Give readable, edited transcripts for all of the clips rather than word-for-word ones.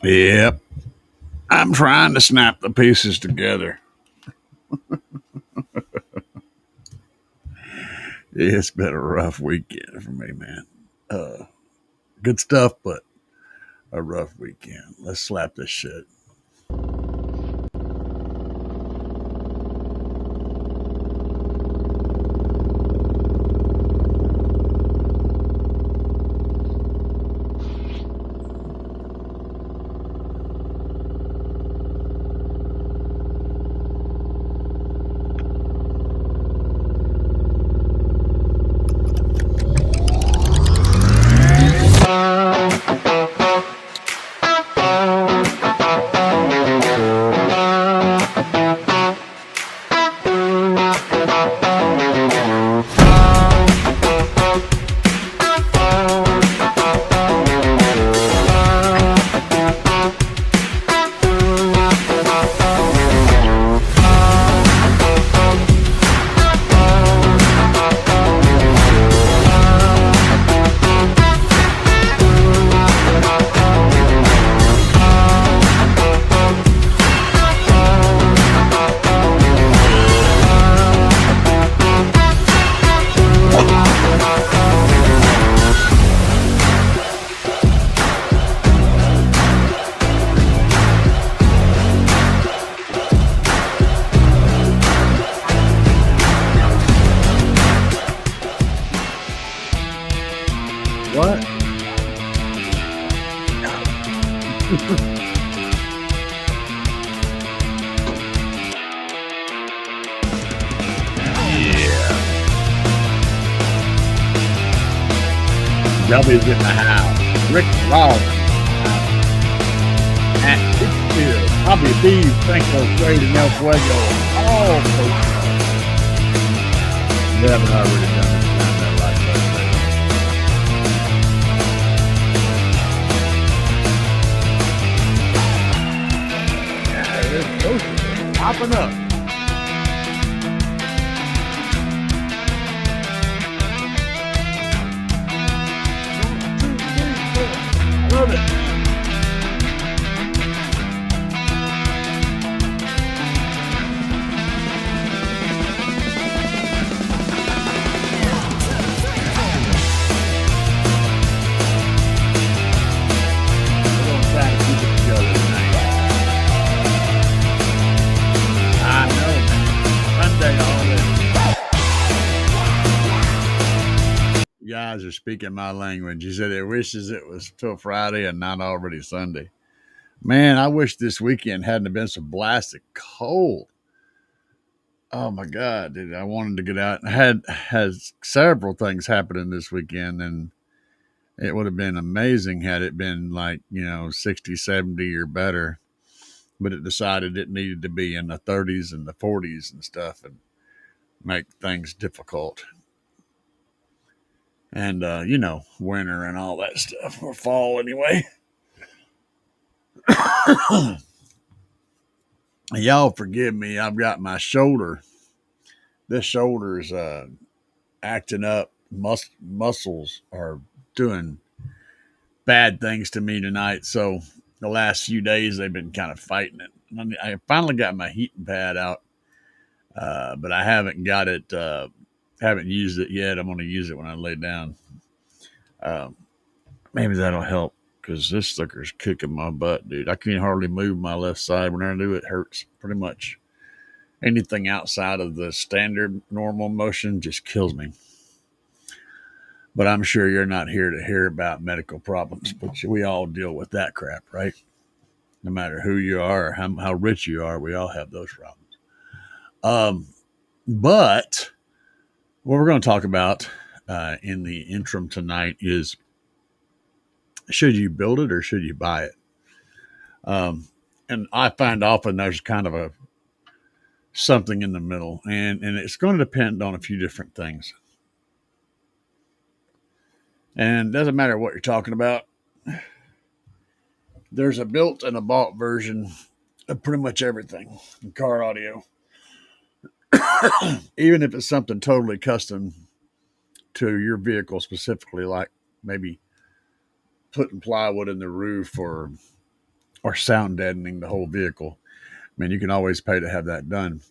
Yep. I'm trying to snap the pieces together. It's been a rough weekend for me, man. Good stuff, but a rough weekend. Let's slap this shit. What? W's in the house. Rick Ross. At Springfield, Bobby B, Franco, Trade, and El Fuego. All folks. You haven't already done this time that like that. Yeah, this toaster is popping up. Love it. We're gonna try to keep it together tonight. I know, man. Sunday already. You guys are speaking my language. He said he wishes it was till Friday and not already Sunday. Man, I wish this weekend hadn't been so blasted cold. Oh my God, dude. I wanted to get out. I had several things happening this weekend, and it would have been amazing had it been like, 60, 70 or better. But it decided it needed to be in the 30s and the 40s and stuff and make things difficult. And, winter and all that stuff, or fall anyway. Y'all forgive me. I've got my shoulder. This shoulder is acting up. Muscles are doing bad things to me tonight. So the last few days they've been kind of fighting it. I finally got my heating pad out, but I haven't got it. Haven't used it yet. I'm going to use it when I lay down. Maybe that'll help because this sucker's kicking my butt, dude. I can't hardly move my left side. When I do, it hurts pretty much. Anything outside of the standard normal motion just kills me. But I'm sure you're not here to hear about medical problems, but we all deal with that crap, right? No matter who you are or how rich you are, we all have those problems. But what we're going to talk about in the interim tonight is, should you build it or should you buy it? And I find often there's kind of something in the middle, and it's going to depend on a few different things. And it doesn't matter what you're talking about. There's a built and a bought version of pretty much everything in car audio. Even if it's something totally custom to your vehicle specifically, like maybe putting plywood in the roof or or sound deadening the whole vehicle. I mean, you can always pay to have that done.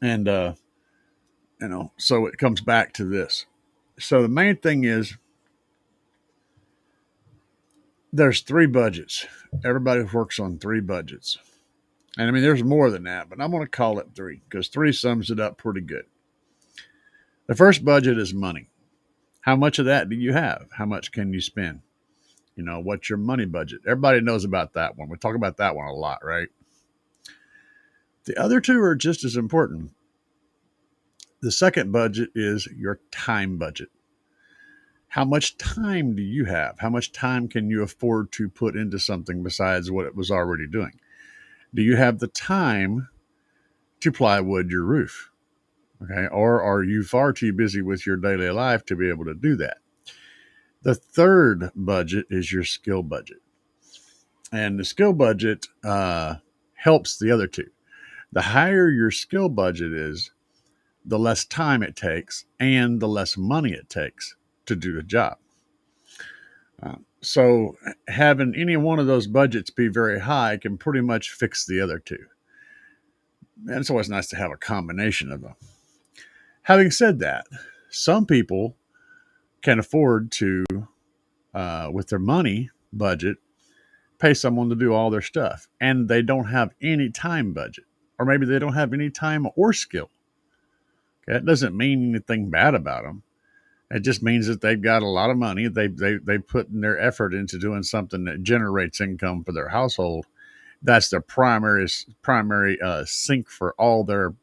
And, so it comes back to this. So the main thing is there's three budgets. Everybody works on three budgets. And I mean, there's more than that, but I'm going to call it three because three sums it up pretty good. The first budget is money. How much of that do you have? How much can you spend? What's your money budget? Everybody knows about that one. We talk about that one a lot, right? The other two are just as important. The second budget is your time budget. How much time do you have? How much time can you afford to put into something besides what it was already doing? Do you have the time to plywood your roof? Okay. Or are you far too busy with your daily life to be able to do that? The third budget is your skill budget. And the skill budget helps the other two. The higher your skill budget is, the less time it takes and the less money it takes to do the job. So having any one of those budgets be very high can pretty much fix the other two. And it's always nice to have a combination of them. Having said that, some people can afford to, with their money budget, pay someone to do all their stuff, and they don't have any time budget, or maybe they don't have any time or skill. Okay, that doesn't mean anything bad about them. It just means that they've got a lot of money. They put in their effort into doing something that generates income for their household. That's their primary sink for all their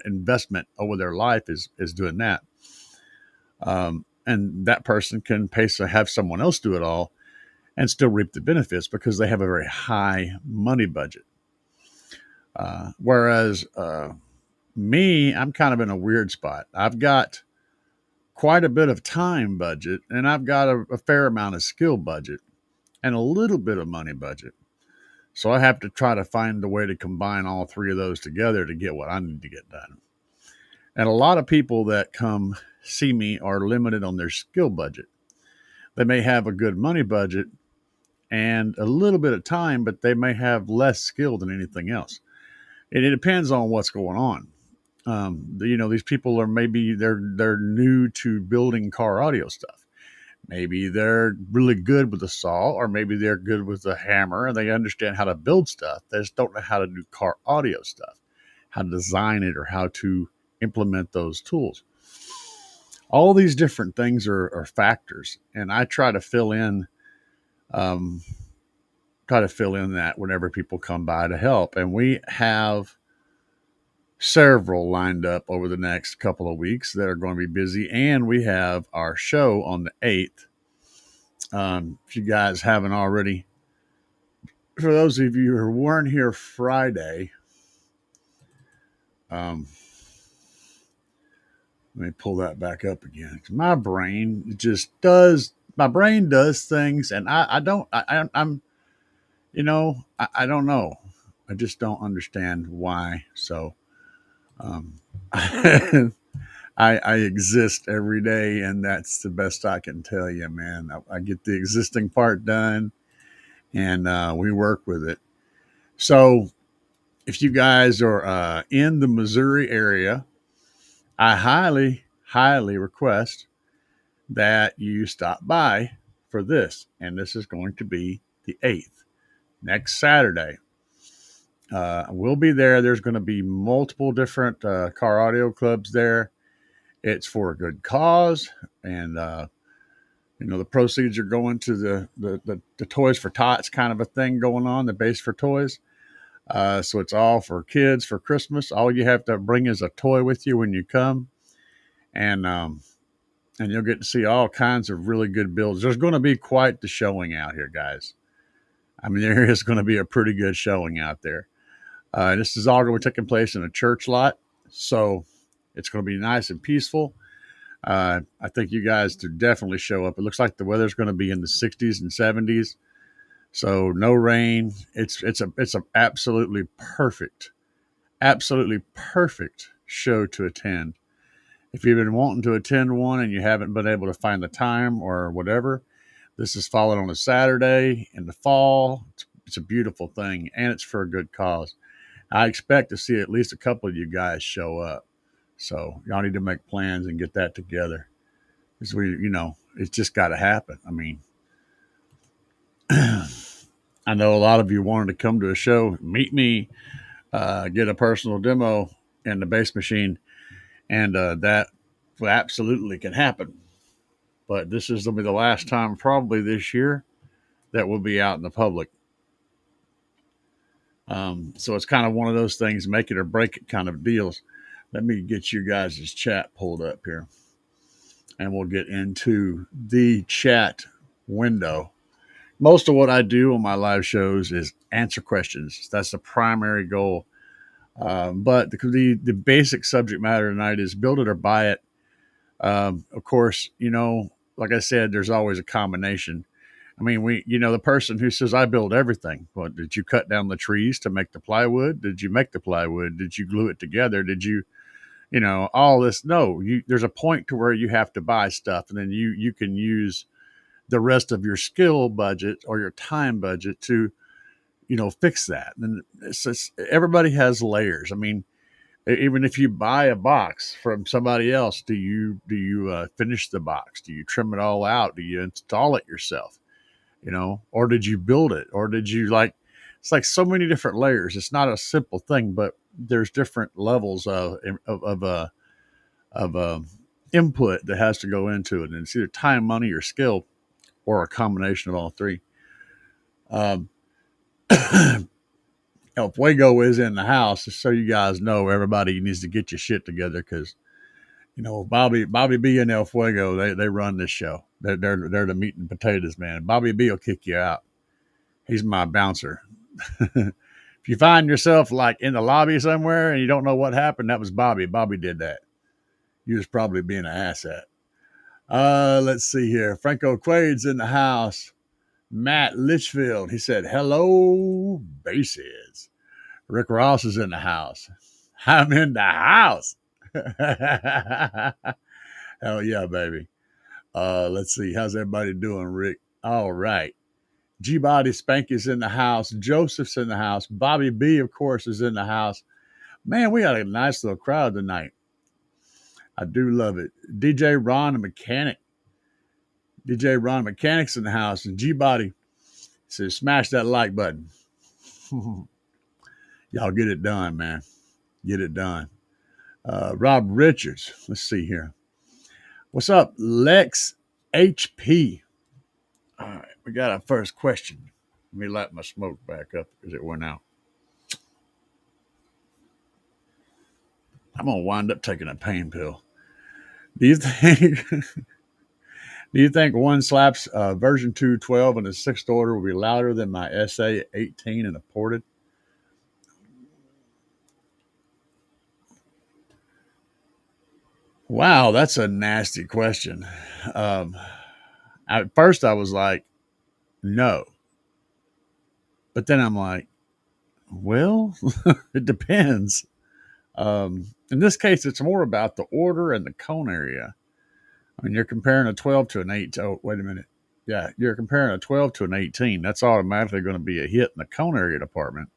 investment over their life is doing that. And that person can have someone else do it all and still reap the benefits because they have a very high money budget. Whereas me, I'm kind of in a weird spot. I've got quite a bit of time budget, and I've got a fair amount of skill budget and a little bit of money budget. So I have to try to find a way to combine all three of those together to get what I need to get done. And a lot of people that come see me are limited on their skill budget. They may have a good money budget and a little bit of time, but they may have less skill than anything else. And it depends on what's going on. These people are maybe they're new to building car audio stuff. Maybe they're really good with a saw, or maybe they're good with a hammer and they understand how to build stuff. They just don't know how to do car audio stuff, how to design it, or how to implement those tools. All these different things are factors, and I try to fill in that whenever people come by to help. And we have several lined up over the next couple of weeks that are going to be busy. And we have our show on the 8th. If you guys haven't already, for those of you who weren't here Friday, let me pull that back up again. My brain does things, and I don't know. I just don't understand why. So, I exist every day, and that's the best I can tell you, man. I get the existing part done, and we work with it. So if you guys are in the Missouri area, I highly, highly request that you stop by for this. And this is going to be the 8th, next Saturday. We'll be there. There's going to be multiple different car audio clubs there. It's for a good cause, and the proceeds are going to the Toys for Tots kind of a thing going on, the Base for Toys. So it's all for kids for Christmas. All you have to bring is a toy with you when you come, and you'll get to see all kinds of really good builds. There's going to be quite the showing out here, guys. I mean, there is going to be a pretty good showing out there. This is all going to be taking place in a church lot, so it's going to be nice and peaceful. I think you guys to definitely show up. It looks like the weather's going to be in the 60s and 70s, so no rain. It's a absolutely perfect show to attend. If you've been wanting to attend one and you haven't been able to find the time or whatever, this is falling on a Saturday in the fall. it's a beautiful thing, and it's for a good cause. I expect to see at least a couple of you guys show up. So y'all need to make plans and get that together. Because it's just got to happen. I mean, I know a lot of you wanted to come to a show, meet me, get a personal demo in the bass machine, and that absolutely can happen. But this is going to be the last time, probably this year, that we'll be out in the public. So it's kind of one of those things, make it or break it kind of deals. Let me get you guys' chat pulled up here, and we'll get into the chat window. Most of what I do on my live shows is answer questions. That's the primary goal. But the basic subject matter tonight is build it or buy it. Of course, like I said, there's always a combination. I mean, the person who says, I build everything. Well, did you cut down the trees to make the plywood? Did you make the plywood? Did you glue it together? Did you, all this? No, there's a point to where you have to buy stuff, and then you can use the rest of your skill budget or your time budget to, fix that. And everybody has layers. I mean, even if you buy a box from somebody else, do you finish the box? Do you trim it all out? Do you install it yourself? Or did you build it? Or did you it's like so many different layers. It's not a simple thing, but there's different levels of input that has to go into it. And it's either time, money, or skill, or a combination of all three. El Fuego is in the house, just so you guys know. Everybody needs to get your shit together, because Bobby B and El Fuego, they run this show. They're the meat and potatoes, man. Bobby B will kick you out. He's my bouncer. If you find yourself like in the lobby somewhere and you don't know what happened, that was Bobby. Bobby did that. You was probably being an asset. Let's see here. Franco Quade's in the house. Matt Litchfield, he said, hello, bases. Rick Ross is in the house. I'm in the house. Hell yeah, baby. Let's see. How's everybody doing, Rick? All right. G-Body Spank is in the house. Joseph's in the house. Bobby B, of course, is in the house. Man, we got a nice little crowd tonight. I do love it. DJ Ron, the mechanic. DJ Ron Mechanic's in the house. And G-Body says, smash that like button. Y'all get it done, man. Get it done. Rob Richards. Let's see here. What's up, Lex HP? All right, we got our first question. Let me light my smoke back up because it went out. I'm going to wind up taking a pain pill. Do you think one Slapz version 212 in the 6th order will be louder than my SA18 in a ported? Wow, that's a nasty question. At first I was like, no. But then I'm like, well, it depends. In this case, it's more about the order and the cone area. I mean, you're comparing a 12 to an 8. Oh, wait a minute. Yeah, you're comparing a 12 to an 18. That's automatically going to be a hit in the cone area department.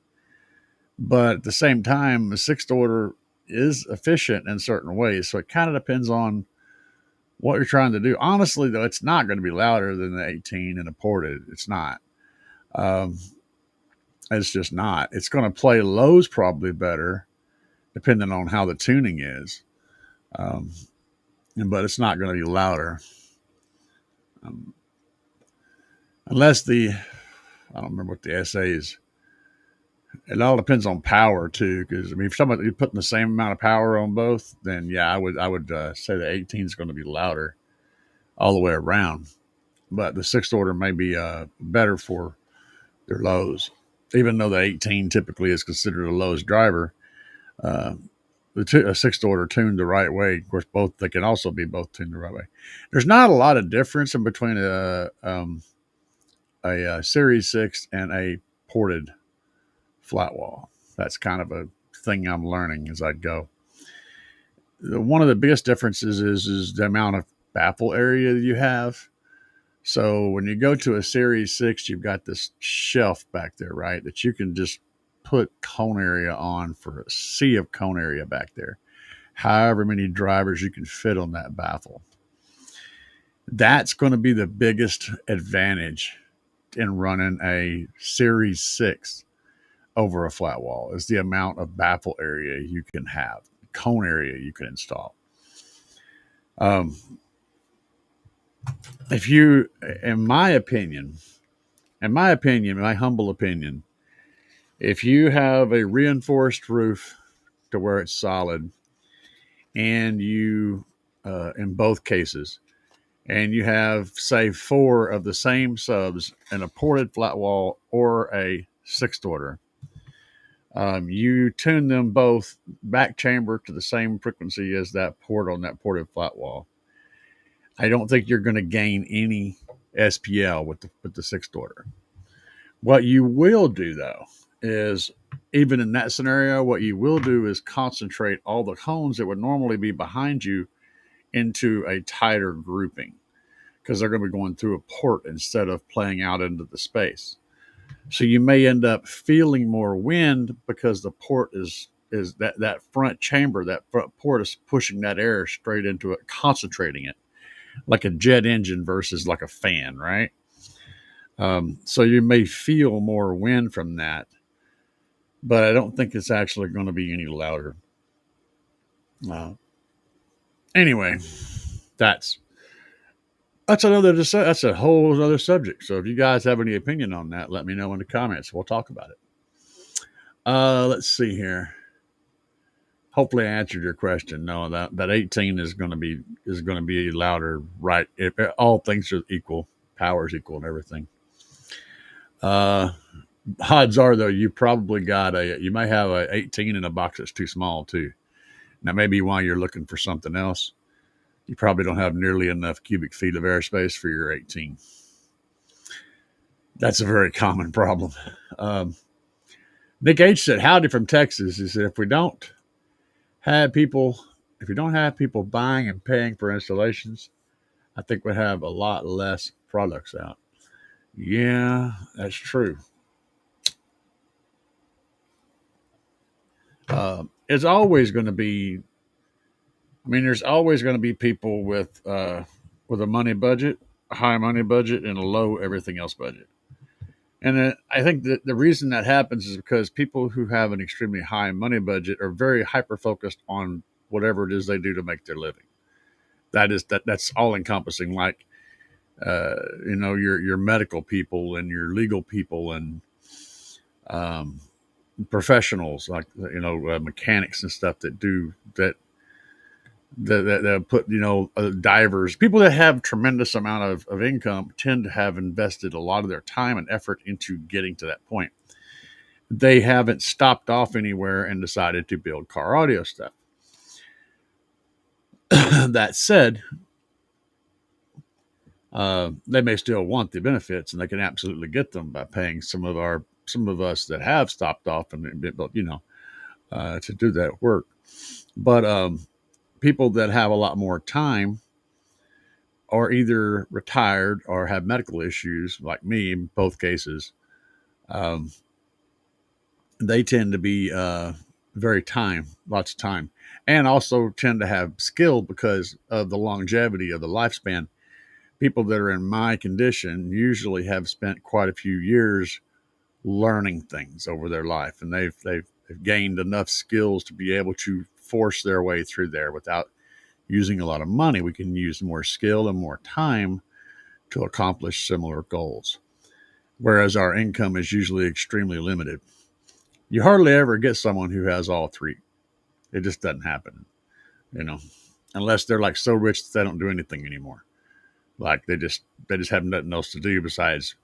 But at the same time, the 6th order is efficient in certain ways. So it kind of depends on what you're trying to do. Honestly, though, it's not going to be louder than the 18 and a ported. It's not. It's just not. It's going to play lows probably better, depending on how the tuning is. But it's not going to be louder. Unless I don't remember what the SA is. It all depends on power too, because I mean, if you're putting the same amount of power on both, then yeah, I would say the 18 is going to be louder all the way around. But the 6th order may be better for their lows, even though the 18 typically is considered a lowest driver. A 6th order tuned the right way. Of course, they can also be both tuned the right way. There's not a lot of difference in between a Series 6 and a ported flat wall. That's kind of a thing I'm learning as I go. One of the biggest differences is the amount of baffle area you have. So when you go to a Series 6, you've got this shelf back there, right? That you can just put cone area on for a sea of cone area back there. However many drivers you can fit on that baffle. That's going to be the biggest advantage in running a Series 6 over a flat wall is the amount of baffle area you can have, cone area you can install. Um, if you, my humble opinion, if you have a reinforced roof to where it's solid, and you, in both cases, and you have, say, 4 of the same subs in a ported flat wall or a sixth order, you tune them both back chamber to the same frequency as that port on that ported flat wall. I don't think you're going to gain any SPL with the sixth order. What you will do, though, is even in that scenario, what you will do is concentrate all the cones that would normally be behind you into a tighter grouping because they're going to be going through a port instead of playing out into the space. So you may end up feeling more wind because the port is that front chamber, that front port is pushing that air straight into it, concentrating it like a jet engine versus like a fan, right? So you may feel more wind from that, but I don't think it's actually going to be any louder. Uh, anyway, that's that's a whole other subject. So if you guys have any opinion on that, let me know in the comments. We'll talk about it. Let's see here. Hopefully, I answered your question. No, that 18 is going to be louder, right? If all things are equal, power is equal, and everything. Odds are though, you may have a 18 in a box that's too small too. Now, maybe while you're looking for something else, you probably don't have nearly enough cubic feet of airspace for your 18. That's a very common problem. Nick H said, "Howdy from Texas." He said, if you don't have people buying and paying for installations, I think we'd have a lot less products out. Yeah, that's true. It's always going to be. I mean, there's always going to be people with a money budget, a high money budget, and a low everything else budget. And I think that the reason that happens is because people who have an extremely high money budget are very hyper focused on whatever it is they do to make their living. That's all encompassing. Like, your medical people and your legal people and um, professionals like mechanics and stuff that do that put divers, people that have tremendous amount of income tend to have invested a lot of their time and effort into getting to that point. They haven't stopped off anywhere and decided to build car audio stuff. That said, they may still want the benefits, and they can absolutely get them by paying some of us that have stopped off and to do that work. But people that have a lot more time are either retired or have medical issues, like me in both cases. Um, they tend to be lots of time, and also tend to have skill because of the longevity of the lifespan. People that are in my condition usually have spent quite a few years learning things over their life, and they've gained enough skills to be able to force their way through there without using a lot of money. We can use more skill and more time to accomplish similar goals, whereas our income is usually extremely limited. You hardly ever get someone who has all three. It just doesn't happen, you know, unless they're like so rich that they don't do anything anymore. Like they just have nothing else to do besides,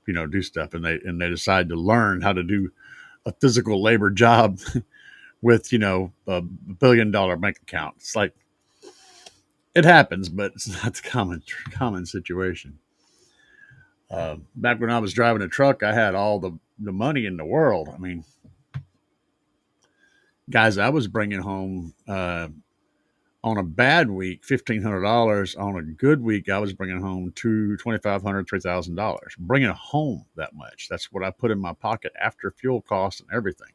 do stuff, and they decide to learn how to do a physical labor job with a $1 billion bank account. It's like it happens, but it's not the common situation. Back when I was driving a truck, I had all the money in the world. I mean, guys, I was bringing home On a bad week, $1,500. On a good week, I was bringing home $2,500, $3,000. Bringing home that much. That's what I put in my pocket after fuel costs and everything.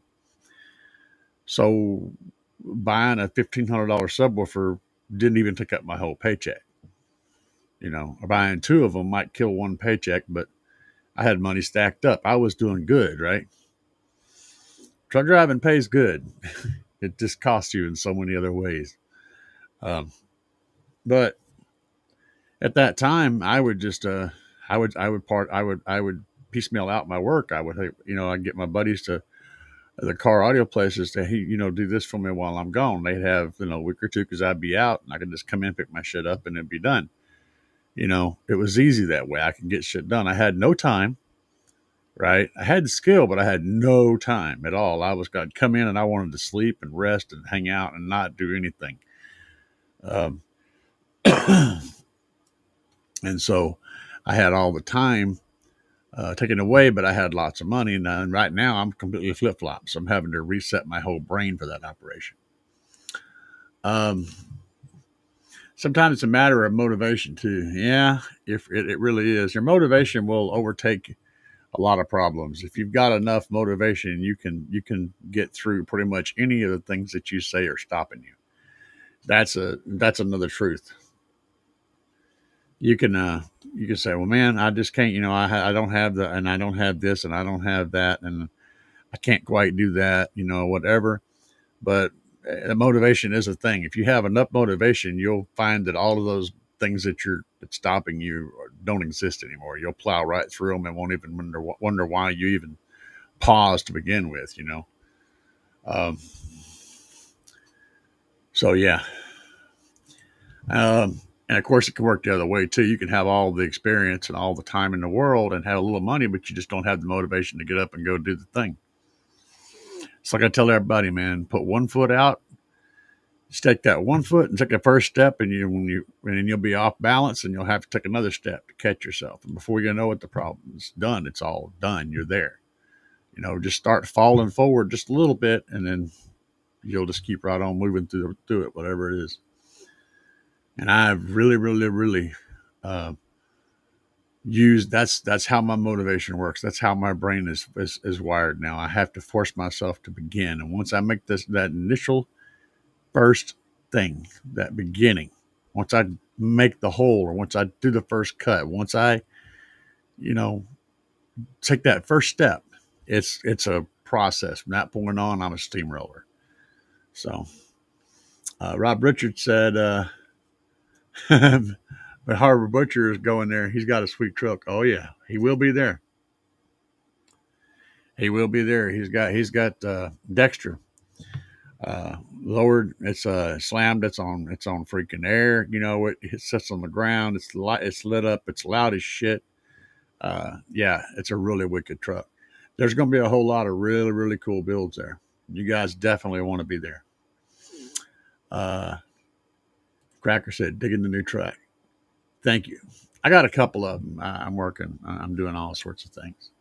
So buying a $1,500 subwoofer didn't even take up my whole paycheck. Buying two of them might kill one paycheck, but I had money stacked up. I was doing good, right? Truck driving pays good. It just costs you in so many other ways. But at that time, I would just, I would piecemeal out my work. I'd get my buddies to the car audio places to, hey, do this for me while I'm gone. They'd have, a week or two because I'd be out and I could just come in, pick my shit up and it'd be done. It was easy that way. I could get shit done. I had no time, right? I had the skill, but I had no time at all. I'd come in and I wanted to sleep and rest and hang out and not do anything. Um, and so I had all the time taken away, but I had lots of money. And right now I'm completely flip flop. So I'm having to reset my whole brain for that operation. Sometimes it's a matter of motivation too. Yeah, if it really is. Your motivation will overtake a lot of problems. If you've got enough motivation, you can get through pretty much any of the things that you say are stopping you. That's another truth. You can say, well, man, I just can't. I don't have and I don't have this, and I don't have that, and I can't quite do that. Whatever. But motivation is a thing. If you have enough motivation, you'll find that all of those things that's stopping you don't exist anymore. You'll plow right through them and won't even wonder why you even paused to begin with. So yeah. And of course, it can work the other way too. You can have all the experience and all the time in the world and have a little money, but you just don't have the motivation to get up and go do the thing. It's like I tell everybody, man, put one foot out, just take that one foot and take the first step, and you'll be off balance, and you'll have to take another step to catch yourself. And before you know it, the problem's done. It's all done. You're there. Just start falling forward just a little bit, and then you'll just keep right on moving through it, whatever it is. And I've really, really, really used that's how my motivation works. That's how my brain is wired now. I have to force myself to begin, and once I make that initial first thing, that beginning, once I make the hole, or once I do the first cut, once I, take that first step, it's a process. From that point on, I'm a steamroller. So, Rob Richards said, but Harbor Butcher is going there. He's got a sweet truck. Oh yeah, he will be there. He will be there. He's got Dexter lowered. It's slammed. It's on freaking air. It sits on the ground. It's lit up. It's loud as shit. Yeah, it's a really wicked truck. There's going to be a whole lot of really, really cool builds there. You guys definitely want to be there. Cracker said, digging the new truck. Thank you. I got a couple of them. I'm working. I'm doing all sorts of things.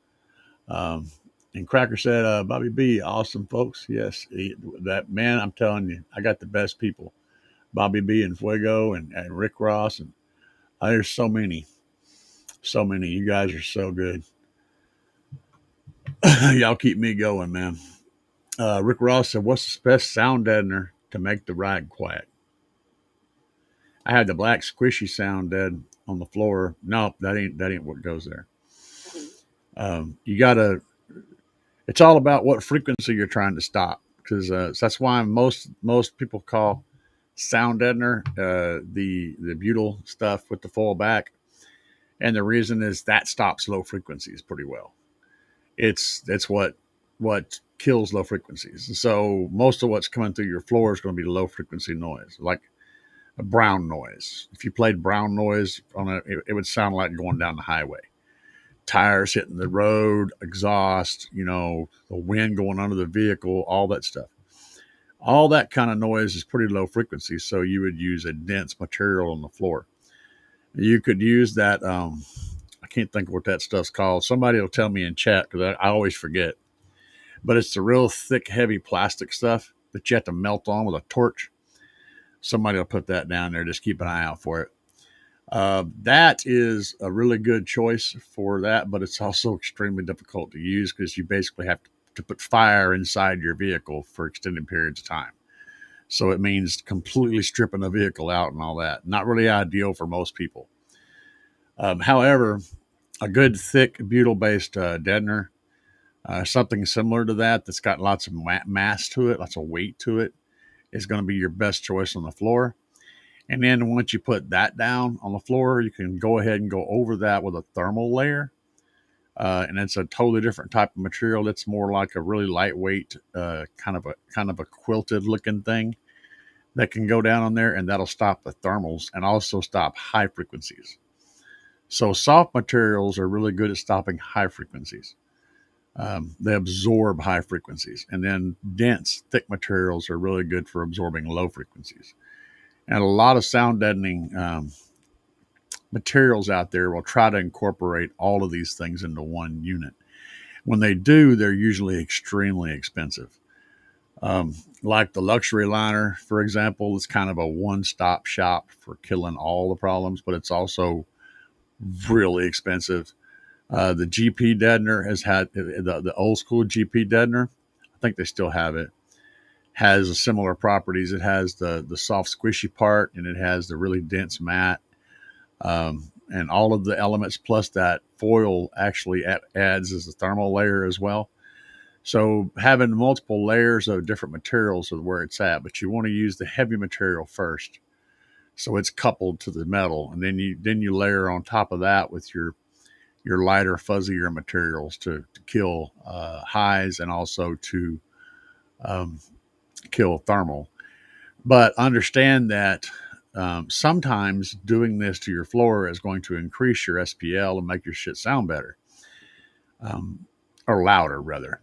And Cracker said, Bobby B, awesome folks. Yes, that man, I'm telling you, I got the best people. Bobby B and Fuego and Rick Ross. And there's so many. So many. You guys are so good. Y'all keep me going, man. Rick Ross said, what's the best sound deadener to make the ride quiet? I had the black squishy sound dead on the floor. No, that ain't what goes there. You gotta. It's all about what frequency you're trying to stop, because that's why most people call sound deadener the butyl stuff with the full back, and the reason is that stops low frequencies pretty well. It's what kills low frequencies. So most of what's coming through your floor is going to be low frequency noise, like a brown noise. If you played brown noise on it would sound like going down the highway. Tires hitting the road, exhaust, the wind going under the vehicle, all that stuff. All that kind of noise is pretty low frequency, so you would use a dense material on the floor. You could use that, I can't think of what that stuff's called. Somebody will tell me in chat, because I always forget. But it's the real thick, heavy plastic stuff that you have to melt on with a torch. somebody will put that down there. Just keep an eye out for it. That is a really good choice for that, but it's also extremely difficult to use because you basically have to put fire inside your vehicle for extended periods of time. So it means completely stripping the vehicle out and all that. Not really ideal for most people. However, a good thick butyl-based deadener, something similar to that that's got lots of mass to it, lots of weight to it, is going to be your best choice on the floor. And then once you put that down on the floor, you can go ahead and go over that with a thermal layer. And it's a totally different type of material. It's more like a really lightweight, kind of a quilted looking thing that can go down on there, and that'll stop the thermals and also stop high frequencies. So soft materials are really good at stopping high frequencies. They absorb high frequencies, and then dense, thick materials are really good for absorbing low frequencies. And a lot of sound deadening materials out there will try to incorporate all of these things into one unit. When they do, they're usually extremely expensive. Like the luxury liner, for example, is kind of a one-stop shop for killing all the problems, but it's also really expensive. The GP deadener has had the old school GP deadener. I think they still have it. Has similar properties. It has the soft squishy part, and it has the really dense matte, and all of the elements plus that foil actually adds as a thermal layer as well. So having multiple layers of different materials is where it's at, but you want to use the heavy material first, so it's coupled to the metal, and then you layer on top of that with your lighter, fuzzier materials to kill highs and also to kill thermal. But understand that sometimes doing this to your floor is going to increase your SPL and make your shit sound better, or louder rather.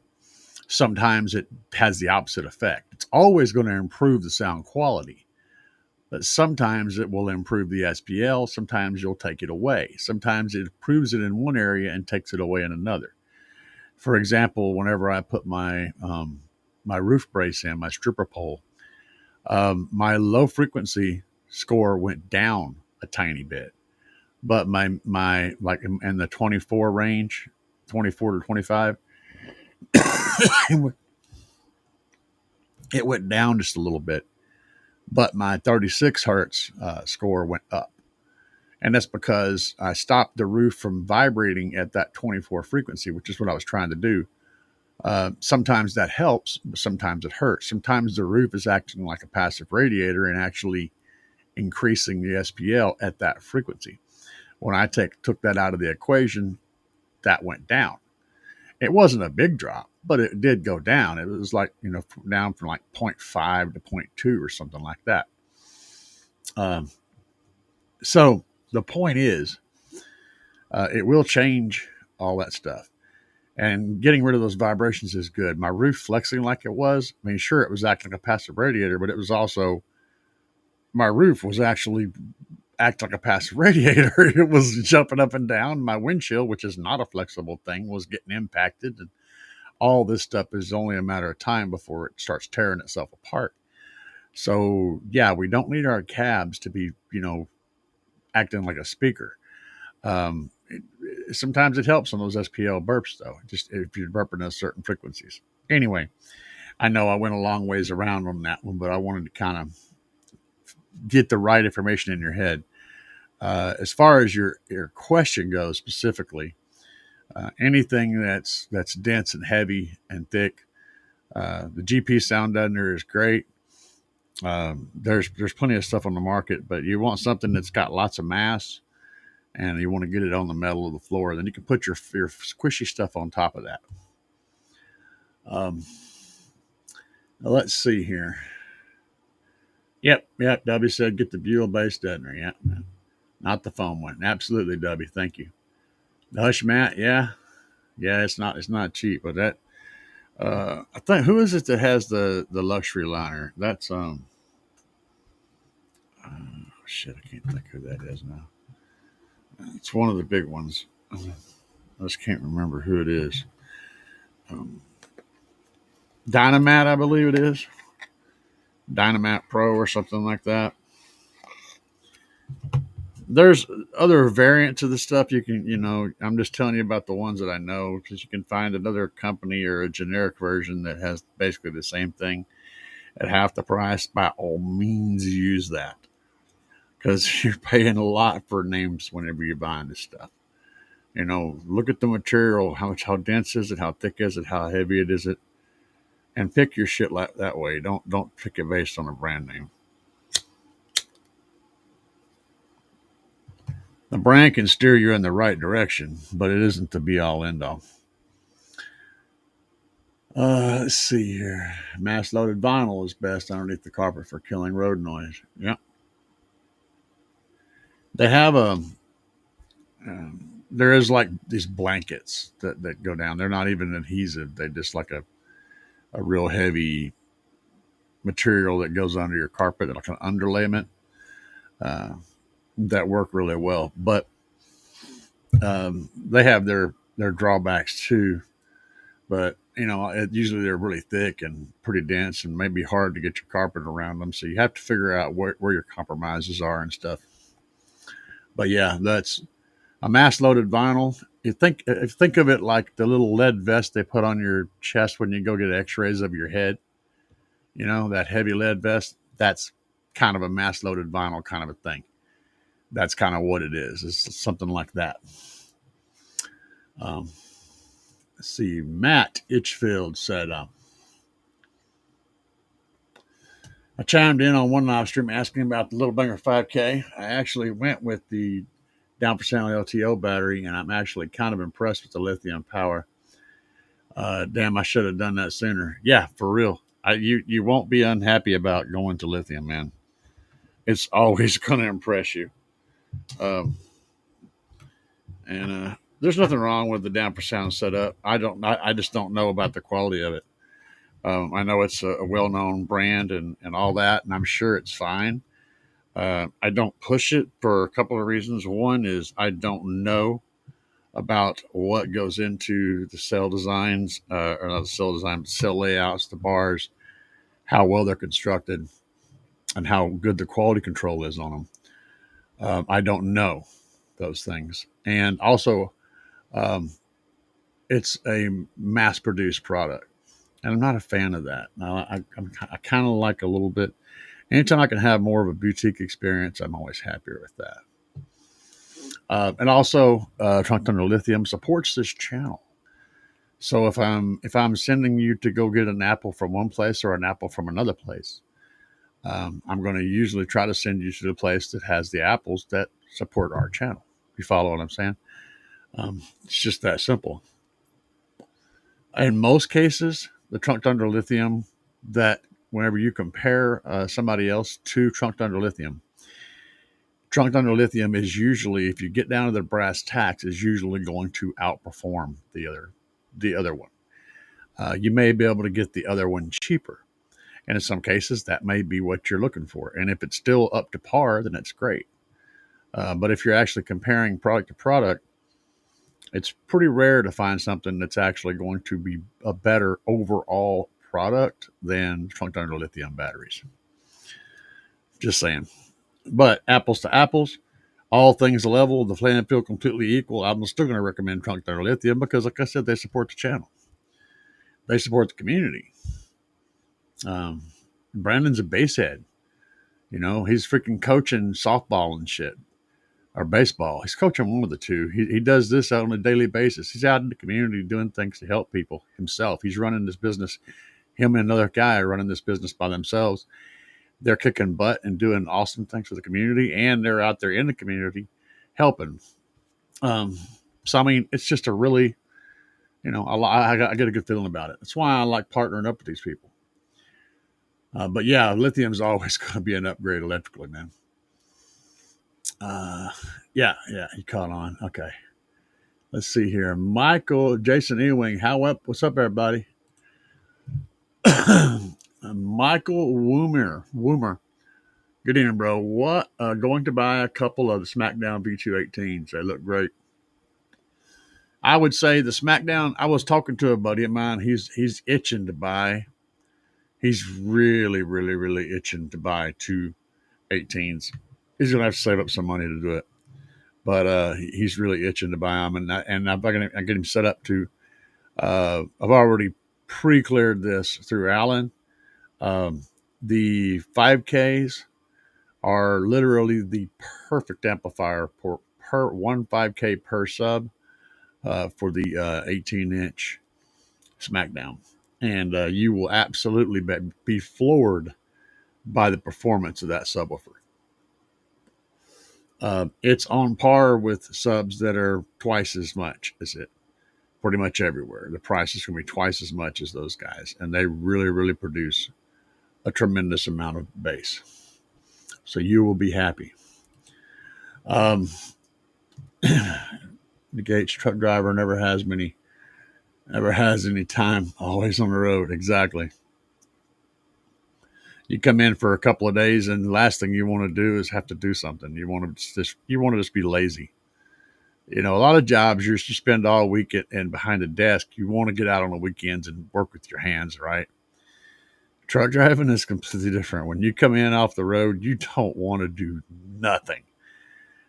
Sometimes it has the opposite effect. It's always going to improve the sound quality, but sometimes it will improve the SPL. Sometimes you'll take it away. Sometimes it improves it in one area and takes it away in another. For example, whenever I put my roof brace in, my stripper pole, my low frequency score went down a tiny bit, but my like in the 24 range, 24 to 25, it went down just a little bit, but my 36 hertz score went up. And that's because I stopped the roof from vibrating at that 24 frequency, which is what I was trying to do. Sometimes that helps, but sometimes it hurts. Sometimes the roof is acting like a passive radiator and actually increasing the SPL at that frequency. When I took that out of the equation, that went down. It wasn't a big drop, but it did go down. It was like, down from like 0.5 to 0.2 or something like that. So the point is, it will change all that stuff. And getting rid of those vibrations is good. My roof flexing like it was, I mean, sure, it was acting like a passive radiator, but it was also, my roof was actually acting like a passive radiator. It was jumping up and down. My windshield, which is not a flexible thing, was getting impacted. And all this stuff is only a matter of time before it starts tearing itself apart. So, yeah, we don't need our cabs to be, acting like a speaker. Sometimes it helps on those SPL burps, though, just if you're burping at certain frequencies. Anyway, I know I went a long ways around on that one, but I wanted to kind of get the right information in your head. As far as your question goes specifically, anything that's dense and heavy and thick, the GP sound deadener is great. There's plenty of stuff on the market, but you want something that's got lots of mass, and you want to get it on the metal of the floor. Then you can put your squishy stuff on top of that. Let's see here. Yep. W said get the butyl-based deadener. Yep. Not the foam one. Absolutely, W. Thank you. The Hush Mat, yeah. It's not cheap, but that I think, who is it that has the luxury liner? That's shit, I can't think who that is now. It's one of the big ones. I just can't remember who it is. Dynamat, I believe it is. Dynamite Pro or something like that. There's other variants of the stuff you can, I'm just telling you about the ones that I know because you can find another company or a generic version that has basically the same thing at half the price. By all means, use that because you're paying a lot for names whenever you're buying this stuff. Look at the material, how dense is it, how thick is it, how heavy it is it, and pick your shit that way. Don't pick it based on a brand name. The brand can steer you in the right direction, but it isn't the be all end all. Let's see here. Mass loaded vinyl is best underneath the carpet for killing road noise. Yep. They have there is like these blankets that go down. They're not even adhesive. They just like a real heavy material that goes under your carpet, like an underlayment, uh, that work really well. But they have their drawbacks too. But usually they're really thick and pretty dense, and maybe hard to get your carpet around them. So you have to figure out where your compromises are and stuff. But yeah, that's a mass loaded vinyl. Think of it like the little lead vest they put on your chest when you go get X-rays of your head. That heavy lead vest. That's kind of a mass loaded vinyl kind of a thing. That's kind of what it is. It's something like that. Um, let's see. Matt Itchfield said, I chimed in on one live stream asking about the Little Banger 5K. I actually went with the down percent LTO battery, and I'm actually kind of impressed with the lithium power. Damn, I should have done that sooner. Yeah, for real. You won't be unhappy about going to lithium, man. It's always going to impress you. Um, and there's nothing wrong with the down percent setup. I just don't know about the quality of it. I know it's a well-known brand and all that, and I'm sure it's fine. I don't push it for a couple of reasons. One is I don't know about what goes into the cell designs, or not the cell design, but cell layouts, the bars, how well they're constructed, and how good the quality control is on them. I don't know those things. And also, um, it's a mass produced product. And I'm not a fan of that. I kind of like a little bit. Anytime I can have more of a boutique experience, I'm always happier with that. And also, Trunk Thunder Lithium supports this channel. So if I'm sending you to go get an apple from one place or an apple from another place, I'm going to usually try to send you to the place that has the apples that support our channel. You follow what I'm saying? It's just that simple. In most cases, the Trunk Thunder Lithium, that whenever you compare somebody else to Trunk Thunder Lithium, Trunk Thunder Lithium is usually, if you get down to the brass tacks, is usually going to outperform the other one. You may be able to get the other one cheaper. And in some cases, that may be what you're looking for. And if it's still up to par, then it's great. But if you're actually comparing product to product, it's pretty rare to find something that's actually going to be a better overall product than Trunk Thunder Lithium batteries. Just saying. But apples to apples, all things level, the playing field completely equal. I'm still going to recommend Trunk Thunder Lithium because, like I said, they support the channel. They support the community. Brandon's a basehead. He's freaking coaching softball and shit, or baseball. He's coaching one of the two. He does this on a daily basis. He's out in the community doing things to help people himself. He's running this business. Him and another guy are running this business by themselves. They're kicking butt and doing awesome things for the community, and they're out there in the community helping. So, I mean, it's just a really, I get a good feeling about it. That's why I like partnering up with these people. But yeah, lithium's always going to be an upgrade electrically, man. Yeah, he caught on. Okay. Let's see here. Jason Ewing, what's up, everybody? Michael Woomer. Good evening, bro. What? Going to buy a couple of the SmackDown V218s. They look great. I would say the SmackDown. I was talking to a buddy of mine. He's itching to buy He's really, really, really itching to buy two 18s. He's gonna have to save up some money to do it, but he's really itching to buy them, and I'm gonna I get him set up to. I've already pre-cleared this through Allen. Um, the 5Ks are literally the perfect amplifier per one 5K per sub for the 18-inch SmackDown, and you will absolutely be floored by the performance of that subwoofer. It's on par with subs that are twice as much as it, pretty much everywhere. The price is going to be twice as much as those guys, and they really, really produce a tremendous amount of bass. So you will be happy. The Gates truck driver never has any time, always on the road. Exactly. You come in for a couple of days, and the last thing you want to do is have to do something. You want to just be lazy. You know, a lot of jobs you spend all week and behind the desk. You want to get out on the weekends and work with your hands, right? Truck driving is completely different. When you come in off the road, you don't want to do nothing.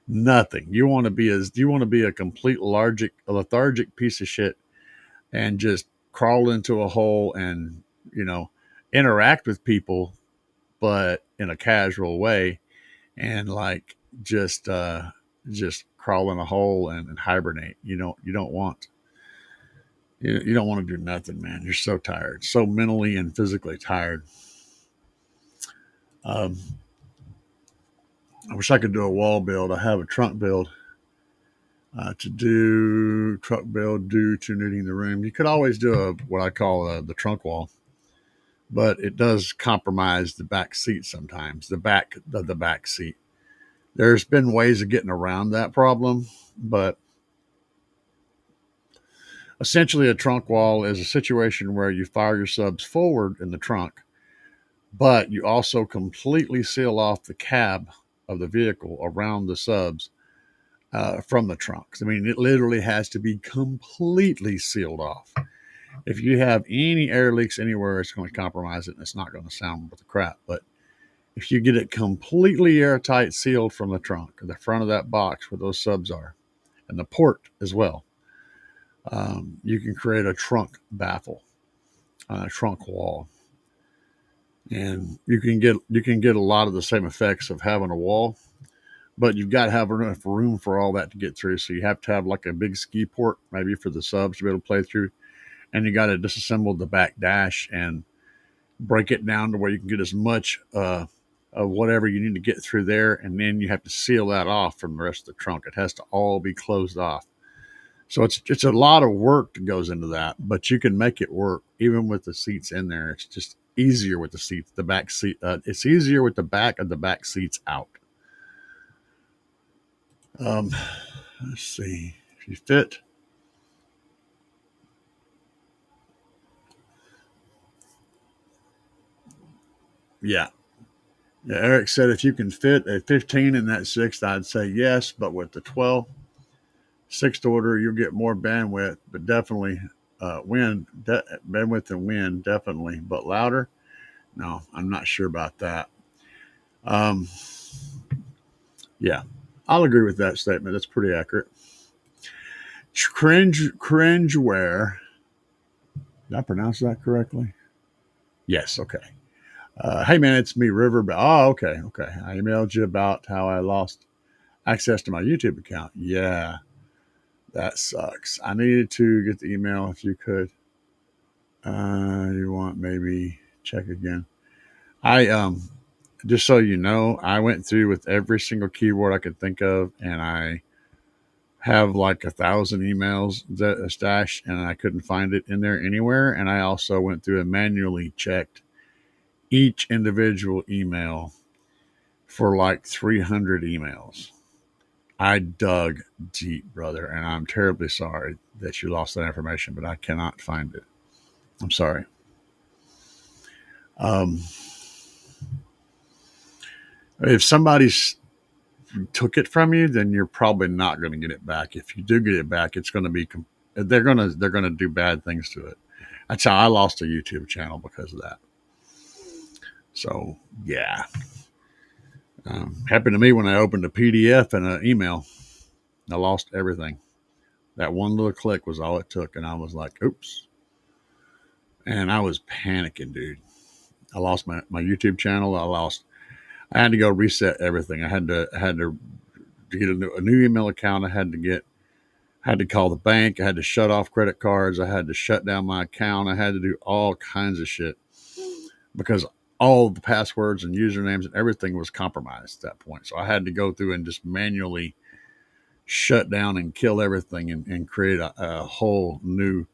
Nothing. You want to be a complete lethargic piece of shit and just crawl into a hole and, you know, interact with people, but in a casual way, and like just crawl in a hole and hibernate. You don't want to do nothing, man. You're so tired, so mentally and physically tired. Um, I wish I could do a wall build. I have a trunk build due to needing the room. You could always do what I call the trunk wall, but it does compromise the back seat sometimes. The back seat. There's been ways of getting around that problem, but essentially a trunk wall is a situation where you fire your subs forward in the trunk, but you also completely seal off the cab of the vehicle around the subs from the trunks. I mean, it literally has to be completely sealed off. If you have any air leaks anywhere, it's going to compromise it and it's not going to sound worth a crap. But if you get it completely airtight sealed from the trunk, the front of that box where those subs are, and the port as well, you can create a trunk baffle, a trunk wall, and you can get a lot of the same effects of having a wall, but you've got to have enough room for all that to get through. So you have to have like a big ski port, maybe for the subs to be able to play through, and you got to disassemble the back dash and break it down to where you can get as much of whatever you need to get through there, and then you have to seal that off from the rest of the trunk. It has to all be closed off. So it's a lot of work that goes into that, but you can make it work even with the seats in there. It's just easier with the seats, the back seat. It's easier with the back of the back seats out. Um, let's see if you fit. Yeah. Yeah. Eric said if you can fit a 15 in that sixth, I'd say yes, but with the 12, sixth order, you'll get more bandwidth, but definitely bandwidth and wind, definitely, but louder. No, I'm not sure about that. Um, yeah, I'll agree with that statement. That's pretty accurate. Cringeware. Did I pronounce that correctly? Yes. Okay. Hey man, it's me, River. Oh, okay. Okay. I emailed you about how I lost access to my YouTube account. Yeah, that sucks. I needed to get the email if you could. You want maybe check again. I just so you know, I went through with every single keyword I could think of, and I have like 1,000 emails that stashed, and I couldn't find it in there anywhere. And I also went through and manually checked each individual email for like 300 emails. I dug deep, brother, and I'm terribly sorry that you lost that information, but I cannot find it. I'm sorry. Um, if somebody's took it from you, then you're probably not going to get it back. If you do get it back, it's going to be they're going to do bad things to it. That's how I lost a YouTube channel because of that. So yeah, happened to me when I opened a PDF and an email. I lost everything. That one little click was all it took, and I was like, "Oops!" And I was panicking, dude. I lost my YouTube channel. I had to go reset everything. I had to get a new email account. I had to call the bank. I had to shut off credit cards. I had to shut down my account. I had to do all kinds of shit because all the passwords and usernames and everything was compromised at that point. So I had to go through and just manually shut down and kill everything and create a whole new.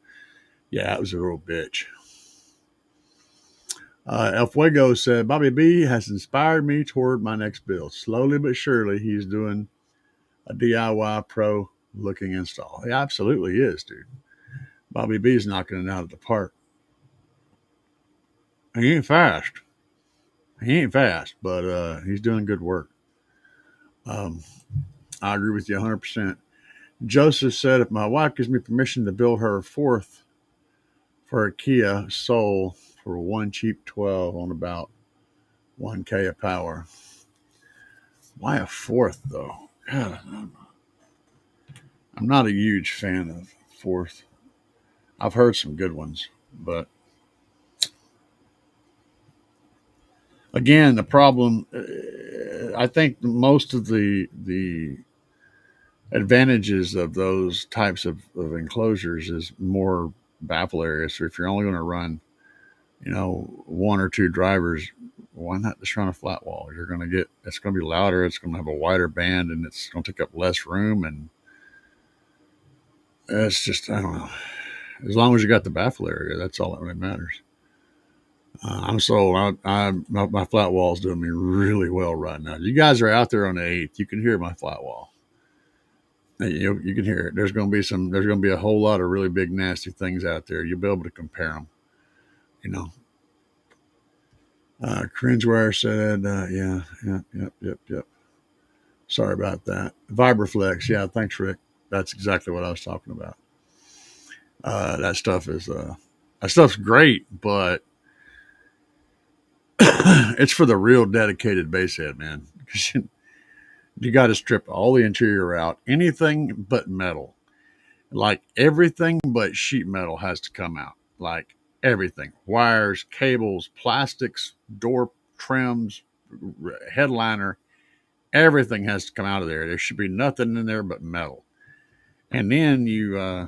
Yeah, it was a real bitch. El Fuego said, Bobby B has inspired me toward my next build. Slowly but surely, he's doing a DIY pro looking install. He absolutely is, dude. Bobby B's knocking it out of the park. He ain't fast. He ain't fast, but he's doing good work. Um, I agree with you 100%. Joseph said, if my wife gives me permission to build her a fourth for a Kia Soul for one cheap 12 on about 1K of power. Why a fourth, though? God, I'm not a huge fan of fourth. I've heard some good ones, but again, the problem, I think most of the advantages of those types of enclosures is more baffle areas. So if you're only going to run, one or two drivers, why not just run a flat wall? It's going to be louder. It's going to have a wider band and it's going to take up less room. And it's just, I don't know. As long as you got the baffle area, that's all that really matters. I'm sold. My flat wall is doing me really well right now. You guys are out there on the 8th. You can hear my flat wall. You can hear it. There's going to be a whole lot of really big, nasty things out there. You'll be able to compare them. You know, Cringeware said, yep. Sorry about that. Vibraflex. Yeah. Thanks, Rick. That's exactly what I was talking about. That stuff's great, but it's for the real dedicated bass head, man. You got to strip all the interior out, anything but metal. Like everything but sheet metal has to come out. Like everything, wires, cables, plastics, door trims, headliner, everything has to come out of there. There should be nothing in there but metal. And then you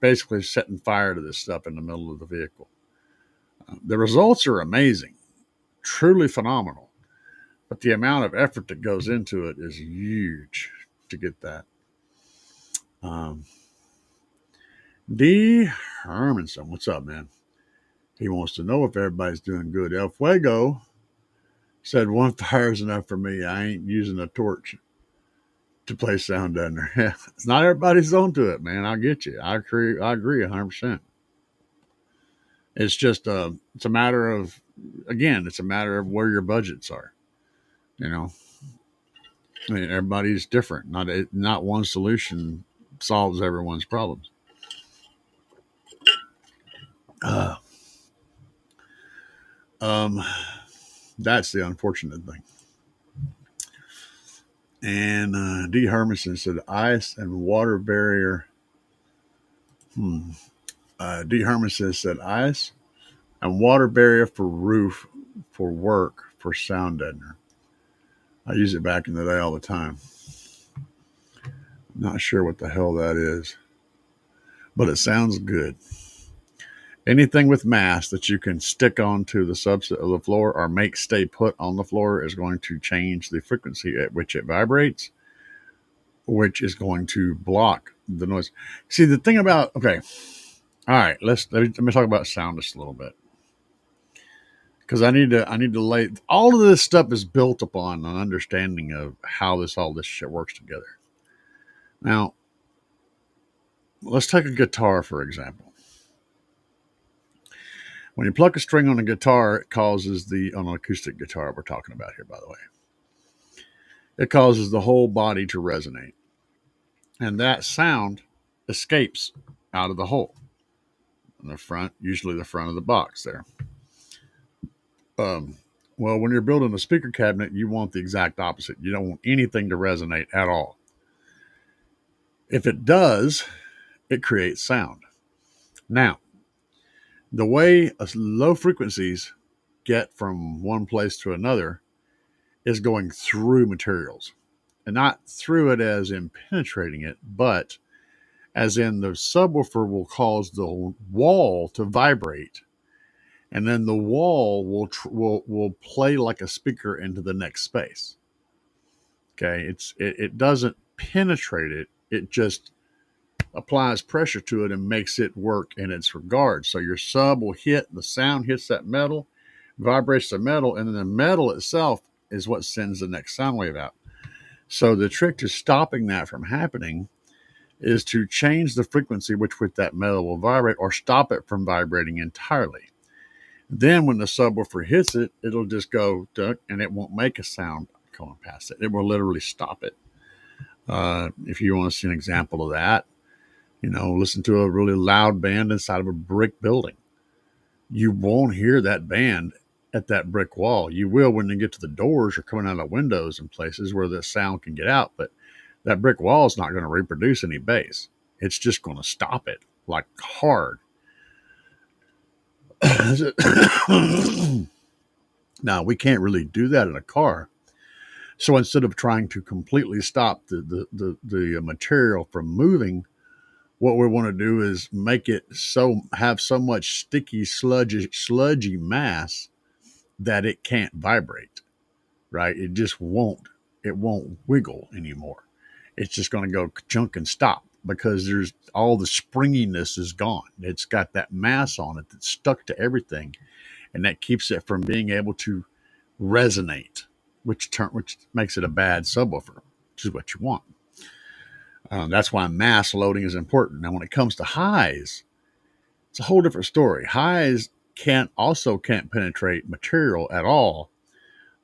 basically setting fire to this stuff in the middle of the vehicle. The results are amazing, truly phenomenal. But the amount of effort that goes into it is huge to get that. D. Hermanson, what's up, man? He wants to know if everybody's doing good. El Fuego said, one fire is enough for me. I ain't using a torch to play sound under. It's not everybody's onto it, man. I get you. I agree 100%. It's just it's a matter of, again, it's a matter of where your budgets are. You know, I mean, everybody's different. Not one solution solves everyone's problems. Uh, um, that's the unfortunate thing. And D. Hermanson said ice and water barrier. D. Hermanson said ice and water barrier for roof for work for sound deadener. I use it back in the day all the time. Not sure what the hell that is, but it sounds good. Anything with mass that you can stick onto the subset of the floor or make stay put on the floor is going to change the frequency at which it vibrates, which is going to block the noise. See, the thing about, okay, all right, let me talk about sound just a little bit. Because I need to lay, all of this stuff is built upon an understanding of how all this shit works together. Now, let's take a guitar, for example. When you pluck a string on a guitar, it causes on an acoustic guitar we're talking about here, by the way, it causes the whole body to resonate. And that sound escapes out of the hole in the front, usually the front of the box there. Well, when you're building a speaker cabinet, you want the exact opposite. You don't want anything to resonate at all. If it does, it creates sound. Now, the way low frequencies get from one place to another is going through materials, and not through it as in penetrating it, but as in the subwoofer will cause the wall to vibrate, and then the wall will play like a speaker into the next space. Okay, it doesn't penetrate it; it just applies pressure to it and makes it work in its regard. So your sub will hit, the sound hits that metal, vibrates the metal, and then the metal itself is what sends the next sound wave out. So the trick to stopping that from happening is to change the frequency which that metal will vibrate, or stop it from vibrating entirely. Then when the subwoofer hits it, it'll just go duck, and it won't make a sound going past it. It will literally stop it. If you want to see an example of that, listen to a really loud band inside of a brick building. You won't hear that band at that brick wall. You will when you get to the doors or coming out of windows and places where the sound can get out, but that brick wall is not going to reproduce any bass. It's just going to stop it like hard. Now, we can't really do that in a car. So instead of trying to completely stop the material from moving, what we want to do is make it have so much sticky, sludgy mass that it can't vibrate, right? It won't wiggle anymore. It's just going to go chunk and stop because there's all the springiness is gone. It's got that mass on it that's stuck to everything, and that keeps it from being able to resonate, which makes it a bad subwoofer, which is what you want. That's why mass loading is important. Now, when it comes to highs, it's a whole different story. Highs can't penetrate material at all,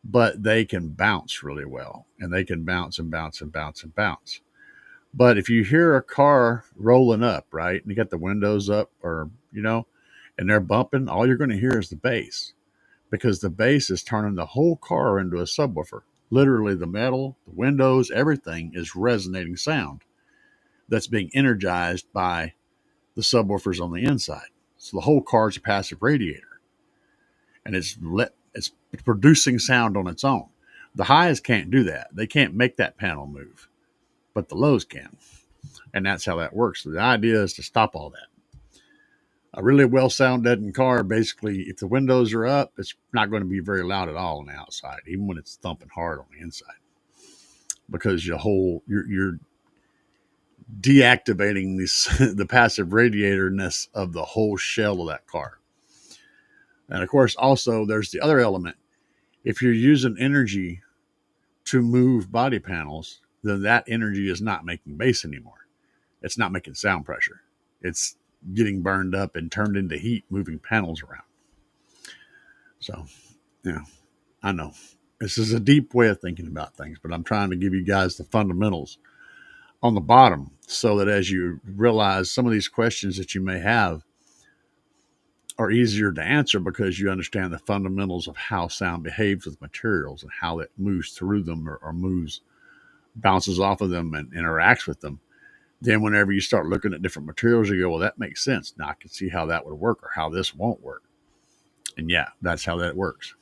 but they can bounce really well, and they can bounce and bounce and bounce and bounce. But if you hear a car rolling up, right, and you got the windows up, or and they're bumping, all you're going to hear is the bass, because the bass is turning the whole car into a subwoofer. Literally, the metal, the windows, everything is resonating sound that's being energized by the subwoofers on the inside. So the whole car is a passive radiator, and it's producing sound on its own. The highs can't do that. They can't make that panel move, but the lows can. And that's how that works. So the idea is to stop all that. A really well sound deadened car, basically, if the windows are up, it's not going to be very loud at all on the outside, even when it's thumping hard on the inside, because you're deactivating the passive radiatorness of the whole shell of that car. And of course, also there's the other element. If you're using energy to move body panels, then that energy is not making bass anymore. It's not making sound pressure. It's getting burned up and turned into heat, moving panels around. So, I know this is a deep way of thinking about things, but I'm trying to give you guys the fundamentals on the bottom, so that as you realize some of these questions that you may have are easier to answer, because you understand the fundamentals of how sound behaves with materials and how it moves through them, or bounces off of them and interacts with them. Then whenever you start looking at different materials, you go, well, that makes sense. Now I can see how that would work, or how this won't work. And yeah, that's how that works.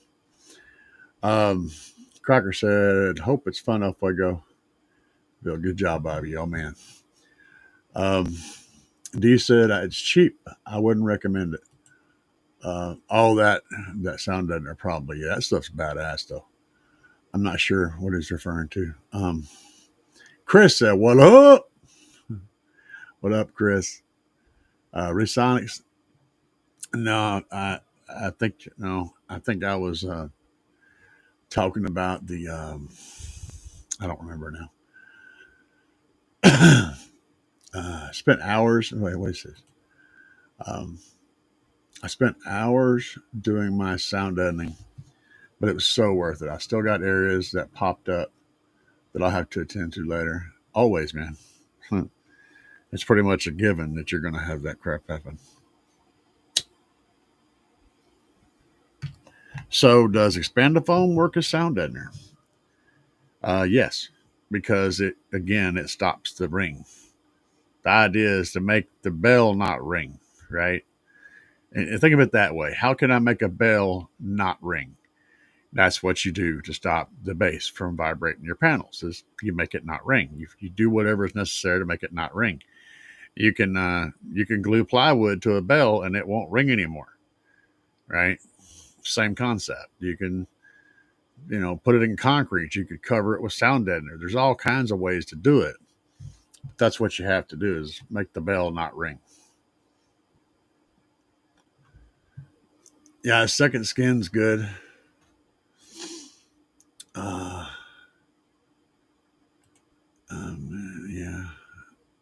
Crocker said, hope it's fun up I go. Bill, good job, Bobby. Oh, man. D said, it's cheap. I wouldn't recommend it. All that sound doesn't are probably, yeah, that stuff's badass, though. I'm not sure what he's referring to. Chris said, what up? What up, Chris? Resonics? No, I think I was talking about the, I don't remember now. Spent hours. Wait, what is this? I spent hours doing my sound deadening, but it was so worth it. I still got areas that popped up that I'll have to attend to later. Always, man. It's pretty much a given that you're going to have that crap happen. So does expandofoam work as sound deadener? Yes, because it stops the ring. The idea is to make the bell not ring, right? And think of it that way. How can I make a bell not ring? That's what you do to stop the bass from vibrating your panels. Is you make it not ring. You do whatever is necessary to make it not ring. You can glue plywood to a bell and it won't ring anymore, right? Same concept. You can put it in concrete. You could cover it with sound deadener. There's all kinds of ways to do it. That's what you have to do is make the bell not ring. Yeah, second skin's good. Yeah,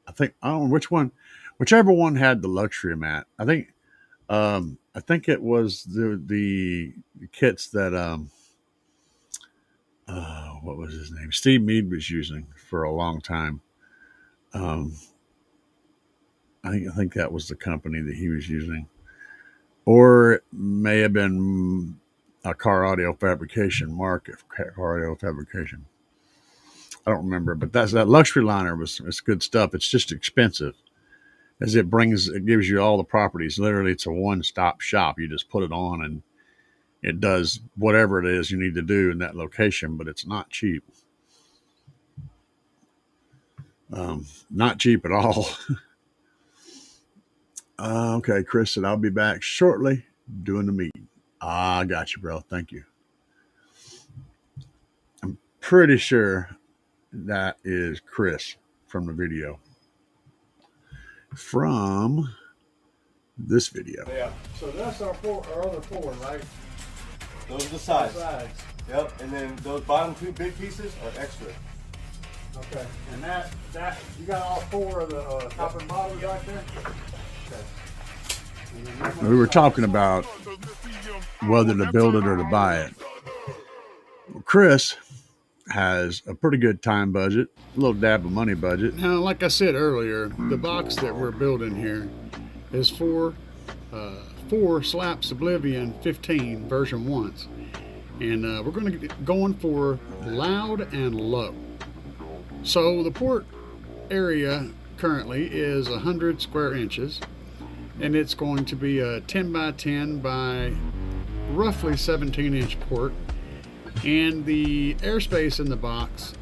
I don't know which one, whichever one had the luxury mat. I think it was the kits that what was his name? Steve Mead was using for a long time. Um, I think that was the company that he was using, or it may have been a car audio fabrication market. Car audio fabrication. I don't remember, but that luxury liner it's good stuff. It's just expensive, as it gives you all the properties. Literally, it's a one-stop shop. You just put it on and it does whatever it is you need to do in that location, but it's not cheap. Not cheap at all. Okay, Chris said, I'll be back shortly doing the meeting. I got you, bro. Thank you. I'm pretty sure that is Chris from the video. From this video. Yeah. So that's our other four, right? Those are the sides. Yep. And then those bottom two big pieces are extra. Okay. And that you got all four of the top and bottom right there? Okay. We were talking about whether to build it or to buy it. Chris has a pretty good time budget, a little dab of money budget. Now, like I said earlier, the box that we're building here is for Slapz Oblivion 15 version 1s. And we're going to get going for loud and low. So the port area currently is 100 square inches. And it's going to be a 10 by 10 by roughly 17-inch port. And the airspace in the box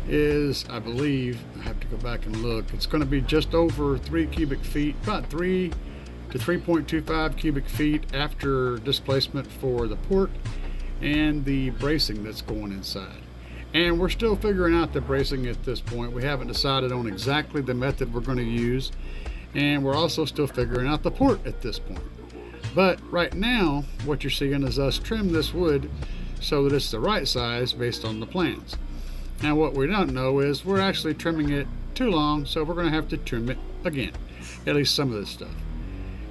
is, I believe, I have to go back and look, it's going to be just over 3 cubic feet, about 3 to 3.25 cubic feet after displacement for the port and the bracing that's going inside. And we're still figuring out the bracing at this point. We haven't decided on exactly the method we're going to use, and we're also still figuring out the port at this point. But right now, what you're seeing is us trim this wood so that it's the right size based on the plans. Now what we don't know is we're actually trimming it too long, so we're going to have to trim it again, at least some of this stuff.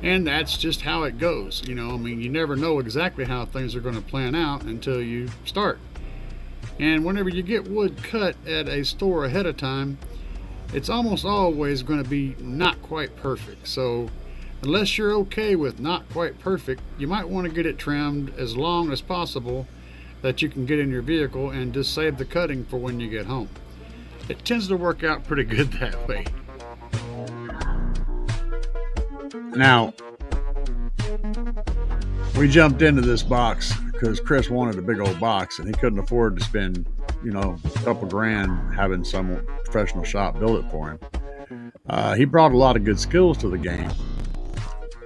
And that's just how it goes. I mean, you never know exactly how things are going to plan out until you start. And whenever you get wood cut at a store ahead of time, it's almost always going to be not quite perfect. So unless you're okay with not quite perfect, you might want to get it trimmed as long as possible that you can get in your vehicle and just save the cutting for when you get home. It tends to work out pretty good that way. Now, we jumped into this box because Chris wanted a big old box and he couldn't afford to spend, a couple grand having some professional shop build it for him. He brought a lot of good skills to the game,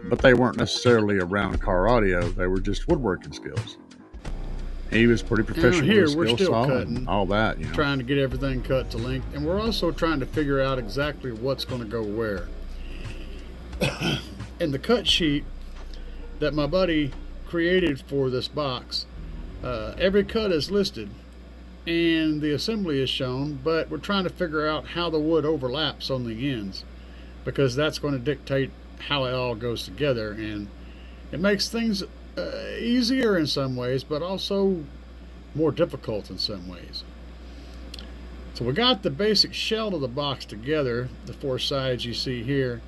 but they weren't necessarily around car audio. They were just woodworking skills. He was pretty professional. Here we're still cutting, all that, trying to get everything cut to length, and we're also trying to figure out exactly what's going to go where. In the cut sheet that my buddy created for this box, every cut is listed and the assembly is shown, but we're trying to figure out how the wood overlaps on the ends, because that's going to dictate how it all goes together, and it makes things easier in some ways, but also more difficult in some ways. So we got the basic shell of the box together, the four sides you see here,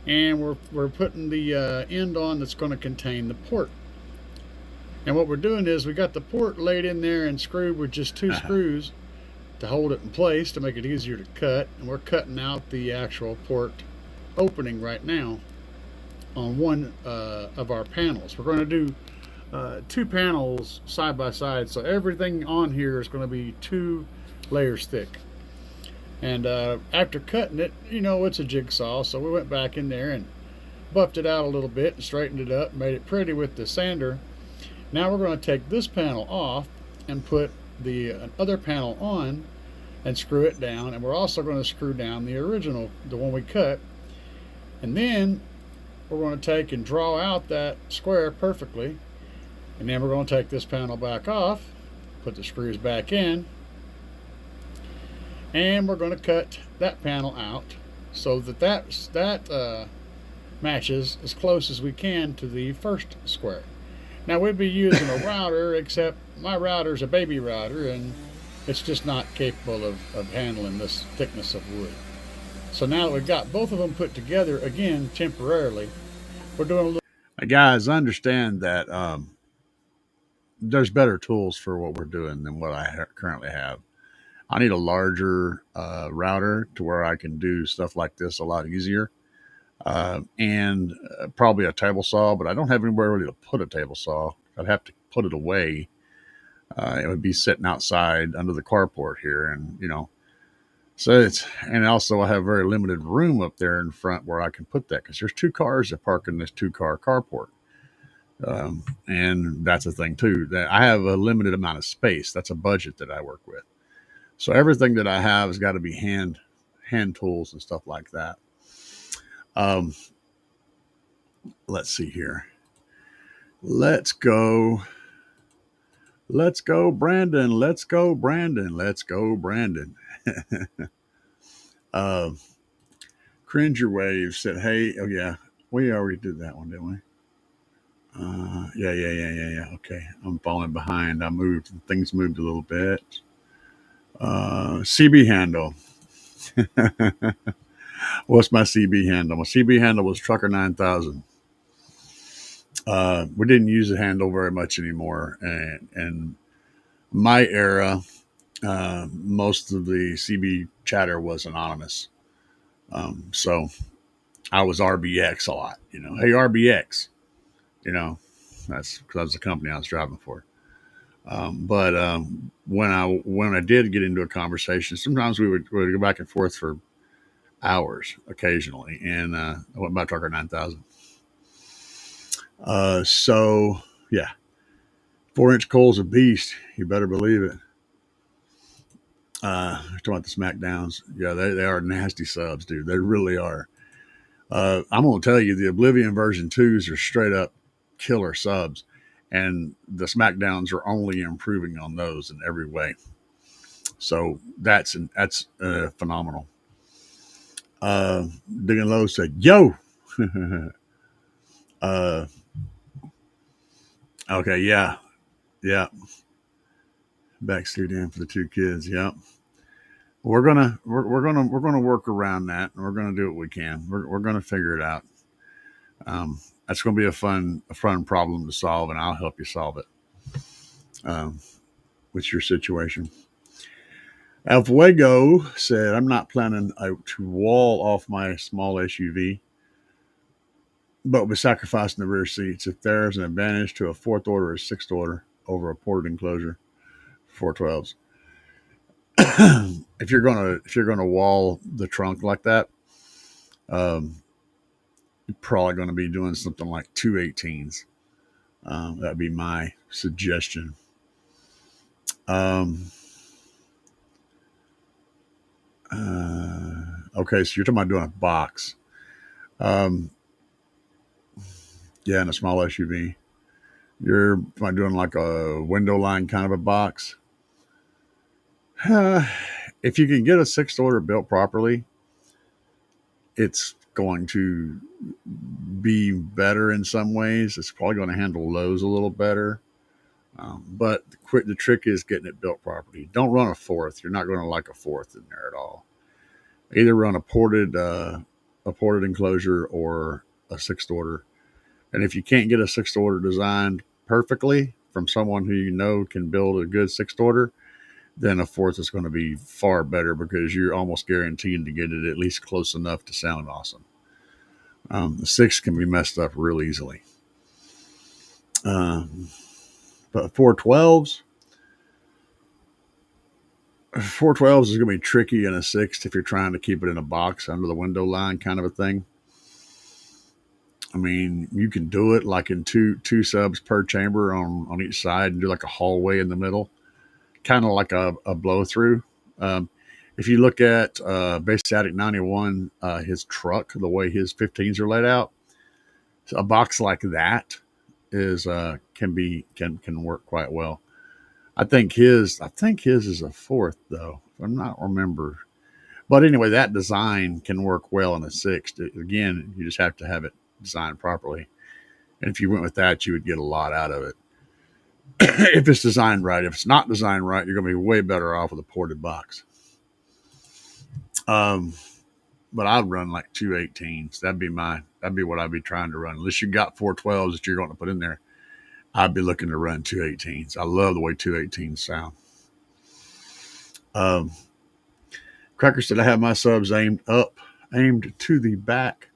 and we're putting the end on that's going to contain the port. And what we're doing is we got the port laid in there and screwed with just 2 screws to hold it in place to make it easier to cut. And we're cutting out the actual port opening right now on one of our panels. We're going to do 2 panels side by side, so everything on here is going to be 2 layers thick. And after cutting it, you know, it's a jigsaw, so we went back in there and buffed it out a little bit and straightened it up, made it pretty with the sander. Now we're going to take this panel off and put the other panel on and screw it down, and we're also going to screw down the original, the one we cut. And then we're going to take and draw out that square perfectly, and then we're going to take this panel back off, put the screws back in, and we're going to cut that panel out so that matches as close as we can to the first square. Now we'd be using a router, except my router is a baby router and it's just not capable of handling this thickness of wood. So now that we've got both of them put together again temporarily, we're doing a little. Guys, understand that there's better tools for what we're doing than what I currently have. I need a larger router to where I can do stuff like this a lot easier. And probably a table saw, but I don't have anywhere really to put a table saw. I'd have to put it away. It would be sitting outside under the carport here, and you know, so and also I have very limited room up there in front where I can put that, because there's 2 cars that park in this 2-car carport, and that's a thing too. That I have a limited amount of space. That's a budget that I work with. So everything that I have has got to be hand tools and stuff like that. Let's see here. Let's go, Brandon. Let's go, Brandon. Let's go, Brandon. Cringer Wave said, "Hey, oh yeah, we already did that one, didn't we? Yeah. Okay, I'm falling behind. Things moved a little bit. CB handle. What's my CB handle? My CB handle was Trucker 9000. We didn't use the handle very much anymore, and my era, most of the CB chatter was anonymous. So I was RBX a lot. You know, hey RBX. You know, that's because that was the company I was driving for. But when I did get into a conversation, sometimes we would go back and forth for hours occasionally, and I went by Trucker 9000. So yeah, 4-inch coal's a beast. You better believe it. Talking about the Smackdowns, yeah, they are nasty subs, dude. They really are. I'm gonna tell you, the Oblivion version 2s are straight up killer subs, and the Smackdowns are only improving on those in every way. So that's phenomenal. Digging Low said, "Yo." Okay, yeah. Backseat in for the 2 kids. Yeah. We're gonna work around that, and we're gonna do what we can. We're gonna figure it out. That's gonna be a fun problem to solve, and I'll help you solve it. With your situation. Alfuego said, "I'm not planning to wall off my small SUV, but we're sacrificing the rear seats. If there's an advantage to a 4th order or 6th order over a ported enclosure, 412s." If you're gonna wall the trunk like that, you're probably going to be doing something like 218s. That'd be my suggestion. Okay, so you're talking about doing a box. Yeah, in a small SUV. You're doing like a window line kind of a box. If you can get a 6th order built properly, it's going to be better in some ways. It's probably going to handle lows a little better. But the trick is getting it built properly. Don't run a 4th. You're not going to like a 4th in there at all. Either run a ported enclosure or a 6th order. And if you can't get a 6th order designed perfectly, from someone who you know can build a good sixth order, then a fourth is going to be far better because you're almost guaranteed to get it at least close enough to sound awesome. The sixth can be messed up real easily. But 412s is going to be tricky in a sixth if you're trying to keep it in a box under the window line kind of a thing. I mean, you can do it like in two subs per chamber on each side and do like a hallway in the middle, kind of like a blow through. If you look at Bass Static 91, his truck, the way his 15s are laid out, a box like that is can work quite well. I think his is a fourth though, if I'm not remember. But anyway, that design can work well in a sixth. Again, you just have to have it designed properly. And if you went with that, you would get a lot out of it. If it's designed right. If it's not designed right, you're going to be way better off with a ported box. But I'd run like 218s. That'd be what I'd be trying to run. Unless you got 412s that you're going to put in there, I'd be looking to run 218s. I love the way 218s sound. Cracker said I have my subs aimed to the back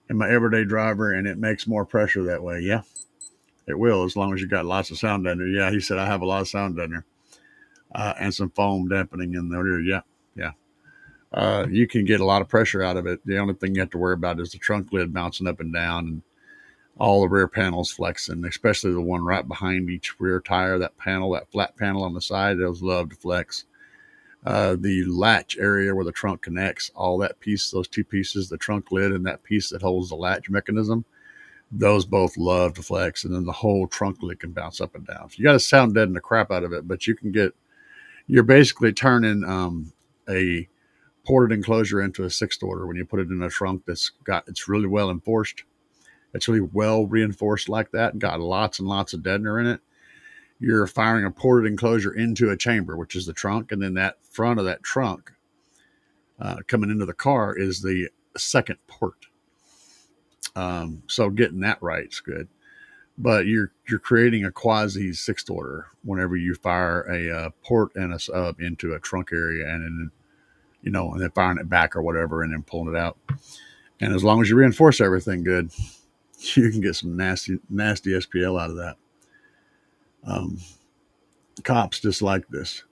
in my everyday driver, and it makes more pressure that way. Yeah, it will, as long as you got lots of sound deadener. Yeah, he said I have a lot of sound deadener and some foam dampening in the rear. Yeah. You can get a lot of pressure out of it. The only thing you have to worry about is the trunk lid bouncing up and down and all the rear panels flexing, especially the one right behind each rear tire. That flat panel on the side, those love to flex. The latch area where the trunk connects, all that piece, those two pieces, the trunk lid and that piece that holds the latch mechanism, those both love to flex. And then the whole trunk lid can bounce up and down. So you got to sound deaden the crap out of it, but you're basically turning a ported enclosure into a sixth order when you put it in a trunk it's really well enforced. It's really well reinforced like that and got lots and lots of deadener in it. You're firing a ported enclosure into a chamber, which is the trunk, and then that front of that trunk coming into the car is the second port. So getting that right is good. But you're creating a quasi sixth order whenever you fire a port and a sub into a trunk area, and then firing it back or whatever, and then pulling it out. And as long as you reinforce everything good, you can get some nasty SPL out of that. Cops just like this.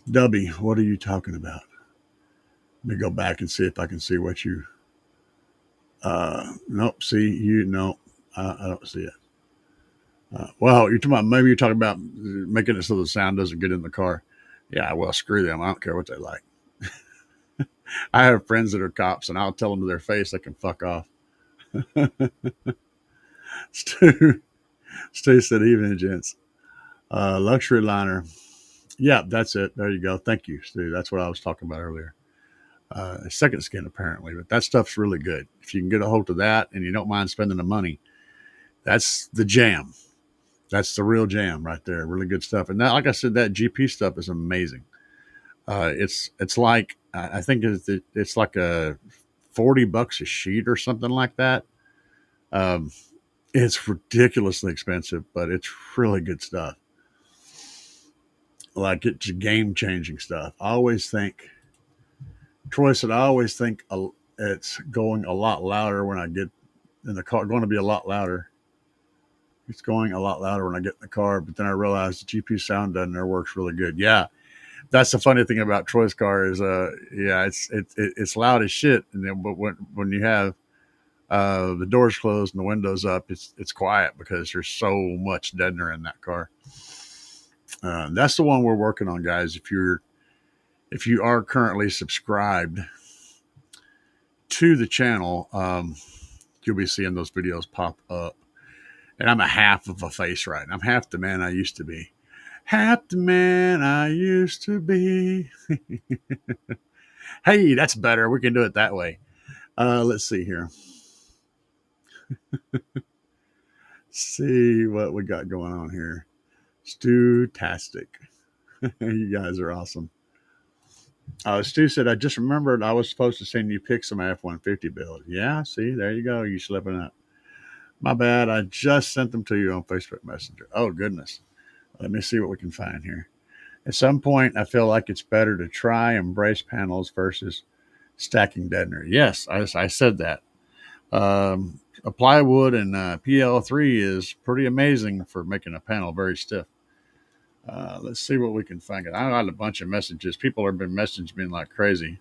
Dubby, what are you talking about? Let me go back and see if I can see what you. Nope. See, I don't see it. Well, maybe you're talking about making it so the sound doesn't get in the car. Yeah, well, screw them. I don't care what they like. I have friends that are cops, and I'll tell them to their face they can fuck off. Stu said, evening, gents. Luxury liner. Yeah, that's it. There you go. Thank you, Stu. That's what I was talking about earlier. Second skin, apparently, but that stuff's really good. If you can get a hold of that and you don't mind spending the money, that's the jam. That's the real jam right there. Really good stuff. And that, like I said, that GP stuff is amazing. It's like, I think it's like a $40 a sheet or something like that. It's ridiculously expensive, but it's really good stuff. Like, it's game-changing stuff. Troy said, I always think it's going a lot louder when I get in the car. Going to be a lot louder. It's going a lot louder when I get in the car, but then I realized the GP sound deadener works really good. Yeah, that's the funny thing about Troy's car is, it's loud as shit, and then but when you have the doors closed and the windows up, it's quiet because there's so much deadener in that car. That's the one we're working on, guys. If you are currently subscribed to the channel, you'll be seeing those videos pop up. And I'm a half of a face right now. I'm half the man I used to be. Half the man I used to be. Hey, that's better. We can do it that way. Let's see here. See what we got going on here. Stu-tastic. You guys are awesome. Stu said, I just remembered I was supposed to send you pics of my F-150 build. Yeah, see, there you go. You slipping up. My bad. I just sent them to you on Facebook Messenger. Oh, goodness. Let me see what we can find here. At some point, I feel like it's better to try and brace panels versus stacking deadener. Yes, I said that. A plywood and PL3 is pretty amazing for making a panel very stiff. Let's see what we can find. I got a bunch of messages. People have been messaging me like crazy.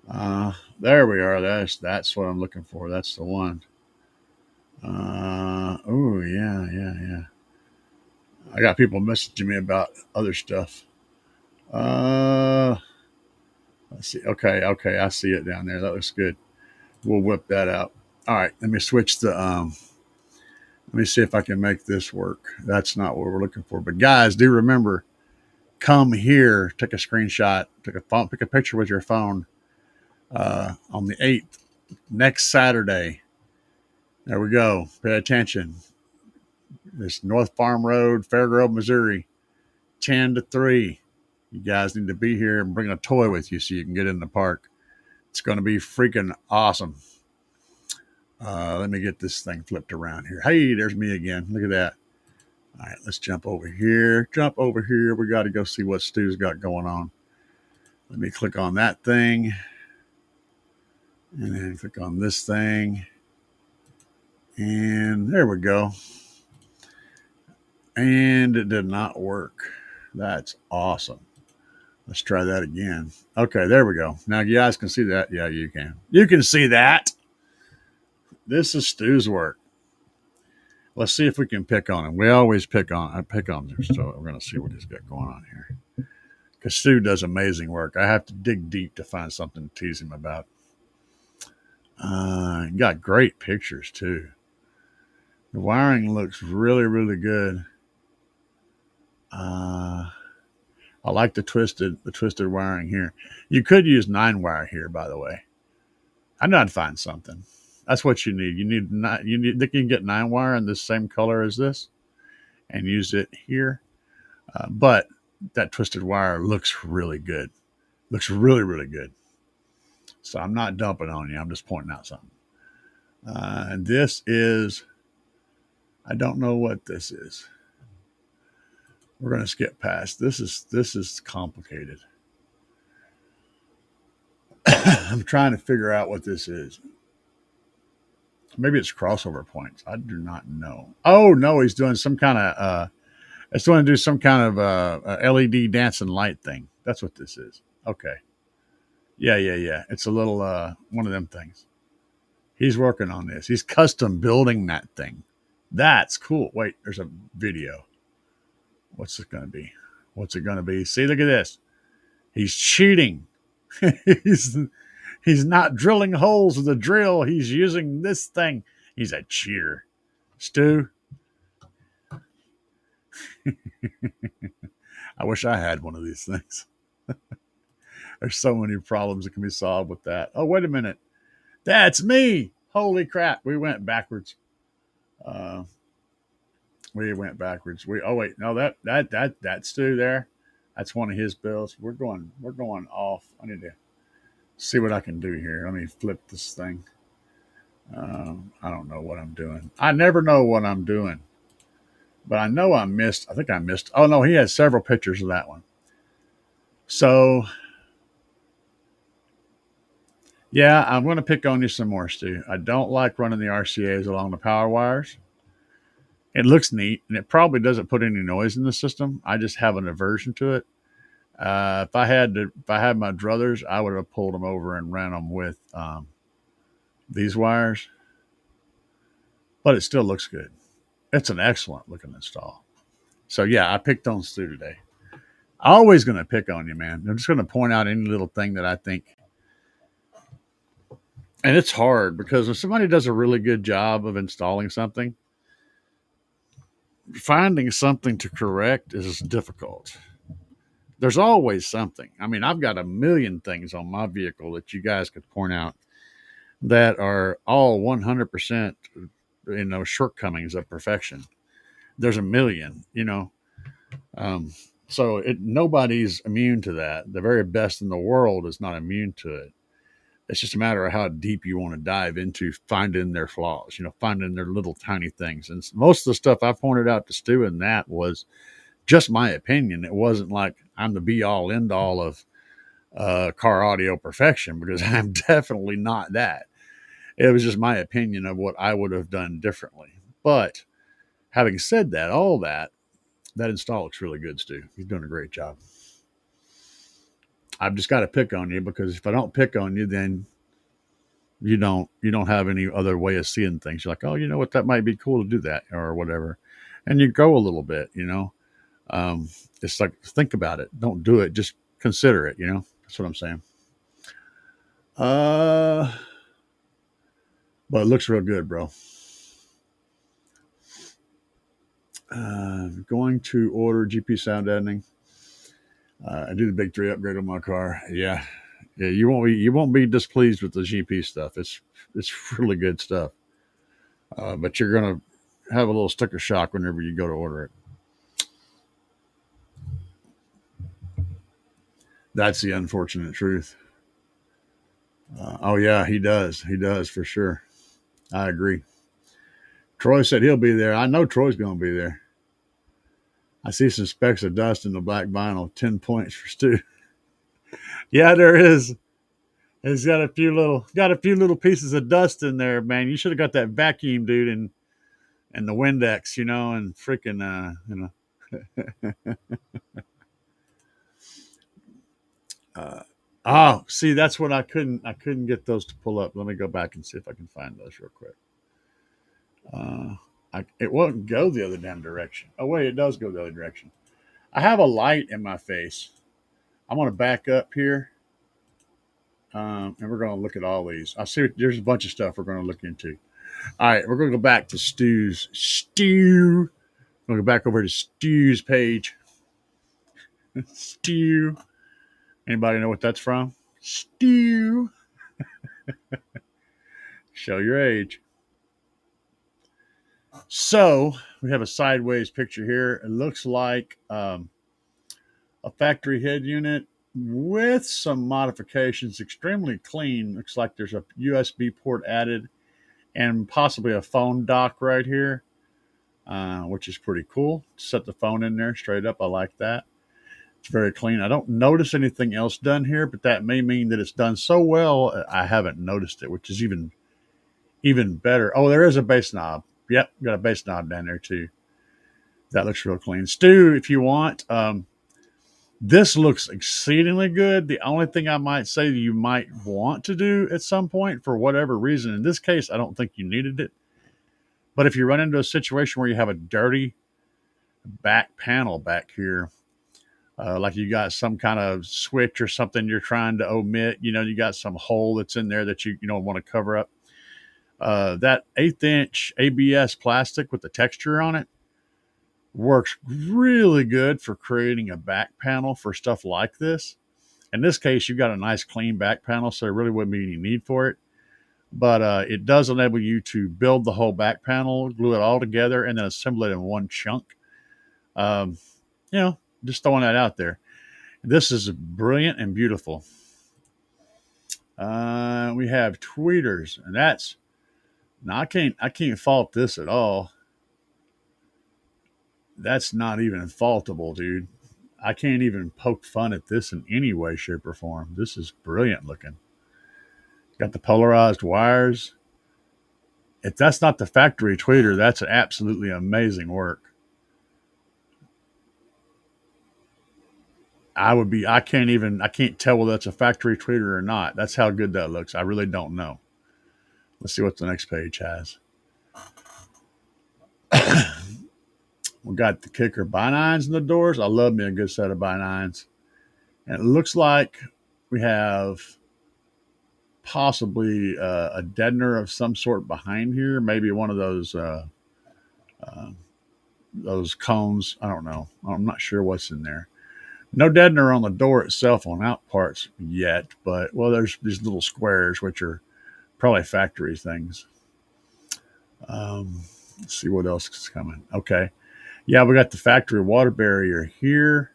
There we are. That's what I'm looking for. That's the one. Oh yeah. I got people messaging me about other stuff. Uh, let's see. Okay. I see it down there. That looks good. We'll whip that out. All right. Let me switch the. Let me see if I can make this work. That's not what we're looking for. But guys, do remember, come here, take a screenshot, pick a picture with your phone on the 8th, next Saturday. There we go. Pay attention. This North Farm Road, Fairgrove, Missouri, 10 to 3. You guys need to be here and bring a toy with you so you can get in the park. It's going to be freaking awesome. Let me get this thing flipped around here. Hey, there's me again. Look at that. All right, let's jump over here. We got to go see what Stu's got going on. Let me click on that thing. And then click on this thing. And there we go. And it did not work. That's awesome. Let's try that again. Okay, there we go. Now you guys can see that. Yeah, you can. You can see that. This is Stu's work. Let's see if we can pick on him. We always pick on him. So we're going to see what he's got going on here. Because Stu does amazing work. I have to dig deep to find something to tease him about. Got great pictures too. The wiring looks really, really good. I like the twisted wiring here. You could use 9-wire here, by the way. I know I'd find something. That's what you need. You can get 9-wire in the same color as this and use it here. But that twisted wire looks really good. Looks really, really good. So I'm not dumping on you. I'm just pointing out something. And this is, I don't know what this is. We're going to skip past. This is complicated. I'm trying to figure out what this is. Maybe it's crossover points. I do not know. Oh no, he's doing some kind of. It's going to do some kind of LED dancing light thing. That's what this is. Okay. Yeah. It's a little one of them things. He's working on this. He's custom building that thing. That's cool. Wait, there's a video. What's it going to be? What's it going to be? See, look at this. He's cheating. He's not drilling holes with a drill. He's using this thing. He's a cheater. Stu, I wish I had one of these things. There's so many problems that can be solved with that. Oh, wait a minute. That's me. Holy crap. We went backwards. Oh wait, no, that's Stu there. That's one of his builds. We're going off. I need to see what I can do here. Let me flip this thing. I don't know what I'm doing. I never know what I'm doing. But I know I think I missed. Oh no, he has several pictures of that one. So yeah, I'm going to pick on you some more, Stu. I don't like running the RCAs along the power wires. It looks neat, and it probably doesn't put any noise in the system. I just have an aversion to it. If I had my druthers, I would have pulled them over and ran them with these wires. But it still looks good. It's an excellent looking install. So yeah, I picked on Stu today. Always going to pick on you, man. I'm just going to point out any little thing that I think. And it's hard because if somebody does a really good job of installing something, finding something to correct is difficult. There's always something. I mean, I've got a million things on my vehicle that you guys could point out that are all 100%, shortcomings of perfection. There's a million, so nobody's immune to that. The very best in the world is not immune to it. It's just a matter of how deep you want to dive into finding their flaws, finding their little tiny things. And most of the stuff I pointed out to Stu in that was just my opinion. It wasn't like I'm the be all end all of car audio perfection, because I'm definitely not that. It was just my opinion of what I would have done differently. But having said that, all that install looks really good, Stu. He's doing a great job. I've just got to pick on you, because if I don't pick on you, then you don't have any other way of seeing things. You're like, oh, you know what, that might be cool to do that or whatever, and you go a little bit. It's like, think about it, don't do it, just consider it. That's what I'm saying. Uh, but it looks real good, bro. Going to order GP sound deadening. I do the big 3 upgrade on my car. Yeah, you won't be displeased with the GP stuff. It's really good stuff. But you're gonna have a little sticker shock whenever you go to order it. That's the unfortunate truth. Oh yeah, he does. He does for sure. I agree. Troy said he'll be there. I know Troy's going to be there. I see some specks of dust in the black vinyl. 10 points for Stu. Yeah, there is. It's got a few little pieces of dust in there, man. You should have got that vacuum, dude, and the Windex, and freaking, oh, see, that's what I couldn't get those to pull up. Let me go back and see if I can find those real quick. It won't go the other damn direction. Oh wait, it does go the other direction. I have a light in my face. I'm going to back up here, and we're going to look at all these. I see there's a bunch of stuff we're going to look into. All right, we're going to go back to Stu's. Stu. We're going to go back over to Stu's page. Stu. Anybody know what that's from? Stu. Show your age. So we have a sideways picture here. It looks like a factory head unit with some modifications. Extremely clean. Looks like there's a USB port added and possibly a phone dock right here, which is pretty cool. Set the phone in there straight up. I like that. It's very clean. I don't notice anything else done here, but that may mean that it's done so well I haven't noticed it, which is even better. Oh, there is a bass knob. Yep, got a bass knob down there too. That looks real clean. Stu, if you want, this looks exceedingly good. The only thing I might say you might want to do at some point, for whatever reason, in this case, I don't think you needed it. But if you run into a situation where you have a dirty back panel back here, like you got some kind of switch or something you're trying to omit, you got some hole that's in there that you don't want to cover up. That 1/8" ABS plastic with the texture on it works really good for creating a back panel for stuff like this. In this case, you've got a nice clean back panel, so there really wouldn't be any need for it. But it does enable you to build the whole back panel, glue it all together, and then assemble it in one chunk. Just throwing that out there. This is brilliant and beautiful. We have tweeters, and that's now I can't fault this at all. That's not even faultable, dude. I can't even poke fun at this in any way, shape, or form. This is brilliant looking. Got the polarized wires. If that's not the factory tweeter, that's absolutely amazing work. I can't tell whether that's a factory tweeter or not. That's how good that looks. I really don't know. Let's see what the next page has. We got the kicker bi-nines in the doors. I love me a good set of bi-nines. And it looks like we have possibly a deadener of some sort behind here. Maybe one of those cones. I don't know. I'm not sure what's in there. No deadener on the door itself on out parts yet, but there's these little squares which are probably factory things. Let's see what else is coming. Okay. Yeah, we got the factory water barrier here.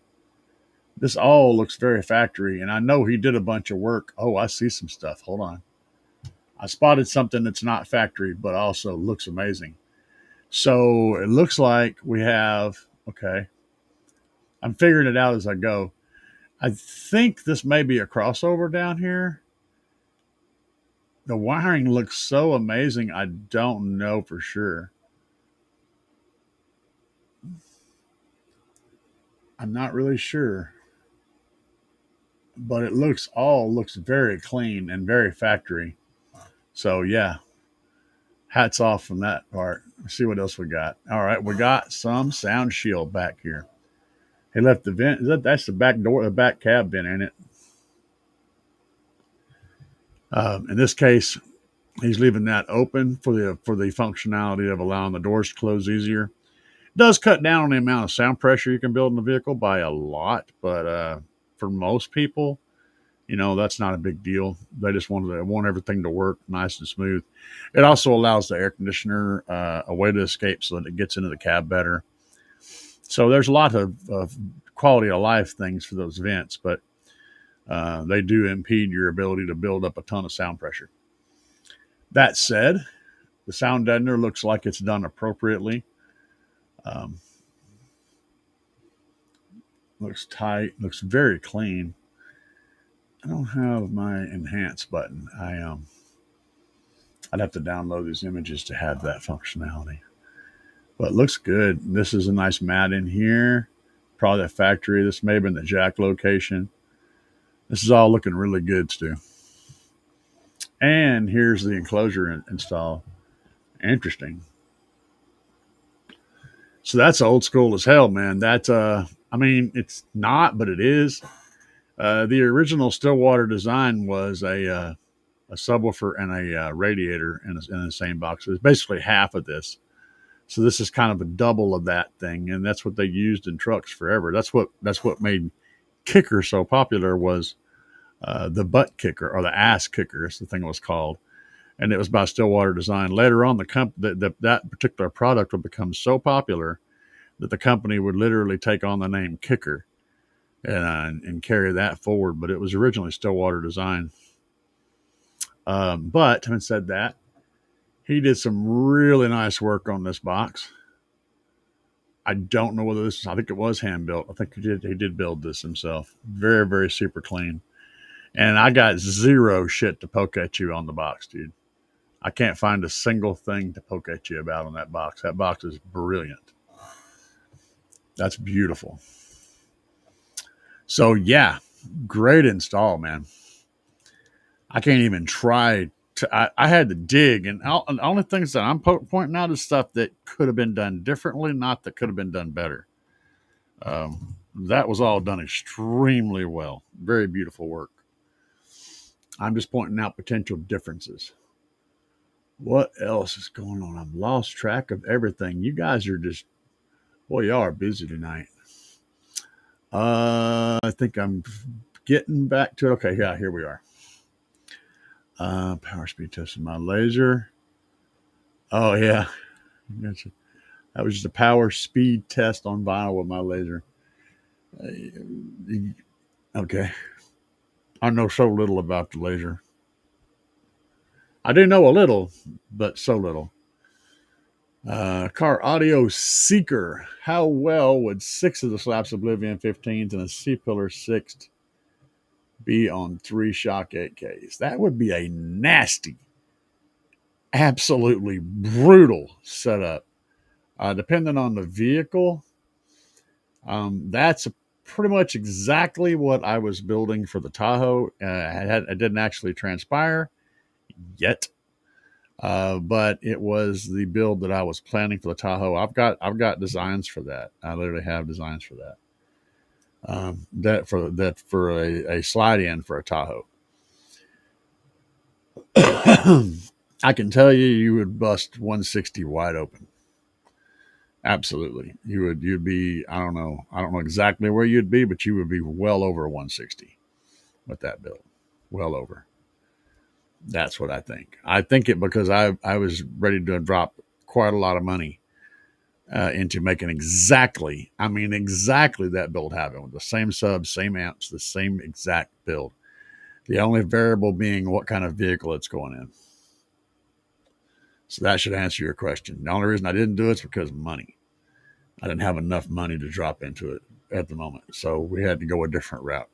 This all looks very factory, and I know he did a bunch of work. Oh, I see some stuff. Hold on. I spotted something that's not factory, but also looks amazing. So it looks like we have, okay, I'm figuring it out as I go. I think this may be a crossover down here. The wiring looks so amazing, I don't know for sure. I'm not really sure. But it looks very clean and very factory. So yeah, hats off from that part. Let's see what else we got. All right, we got some sound shield back here. He left the vent. That's the back door, the back cab vent in it. In this case, he's leaving that open for the functionality of allowing the doors to close easier. It does cut down on the amount of sound pressure you can build in the vehicle by a lot, but for most people, that's not a big deal. They just want everything to work nice and smooth. It also allows the air conditioner a way to escape so that it gets into the cab better. So there's a lot of quality of life things for those vents, but they do impede your ability to build up a ton of sound pressure. That said, the sound deadener looks like it's done appropriately. Looks tight, looks very clean. I don't have my enhance button. I'd have to download these images to have that functionality. But it looks good. This is a nice mat in here. Probably the factory. This may have been the jack location. This is all looking really good, Stu. And here's the enclosure install. Interesting. So that's old school as hell, man. That's it's not, but it is. The original Stillwater design was a subwoofer and a radiator in the same box. It was basically half of this. So this is kind of a double of that thing, and that's what they used in trucks forever. That's what made kicker so popular was the butt kicker or the ass kicker, is the thing it was called, and it was by Stillwater Design. Later on, that particular product would become so popular that the company would literally take on the name Kicker and carry that forward. But it was originally Stillwater Design. But having said that, he did some really nice work on this box. I don't know whether I think it was hand built. I think he did build this himself. Very, very super clean. And I got zero shit to poke at you on the box, dude. I can't find a single thing to poke at you about on that box. That box is brilliant. That's beautiful. So yeah, great install, man. I can't even try to. I had to dig, and the only things that I'm pointing out is stuff that could have been done differently, not that could have been done better. That was all done extremely well. Very beautiful work. I'm just pointing out potential differences. What else is going on? I've lost track of everything. You guys are just, boy, y'all are busy tonight. I think I'm getting back to it. Okay, yeah, here we are. Power speed testing my laser. Oh, yeah. That was just a power speed test on vinyl with my laser. Okay. I know so little about the laser. I do know a little, but so little. Car audio seeker. How well would 6 of the Slapz Oblivion 15s and a C-Pillar 6 be on 3 Shock 8Ks? That would be a nasty, absolutely brutal setup. Depending on the vehicle, that's pretty much exactly what I was building for the Tahoe. It didn't actually transpire yet, but it was the build that I was planning for the Tahoe. I've got designs for that. I literally have designs for that. For a slide in for a Tahoe. I can tell you would bust 160 wide open. Absolutely. You'd be, I don't know exactly where you'd be, but you would be well over 160 with that build. Well over. That's what I think. I think it because I was ready to drop quite a lot of money into making exactly that build happen with the same subs, same amps, the same exact build. The only variable being what kind of vehicle it's going in. So that should answer your question. The only reason I didn't do it is because of money. I didn't have enough money to drop into it at the moment. So we had to go a different route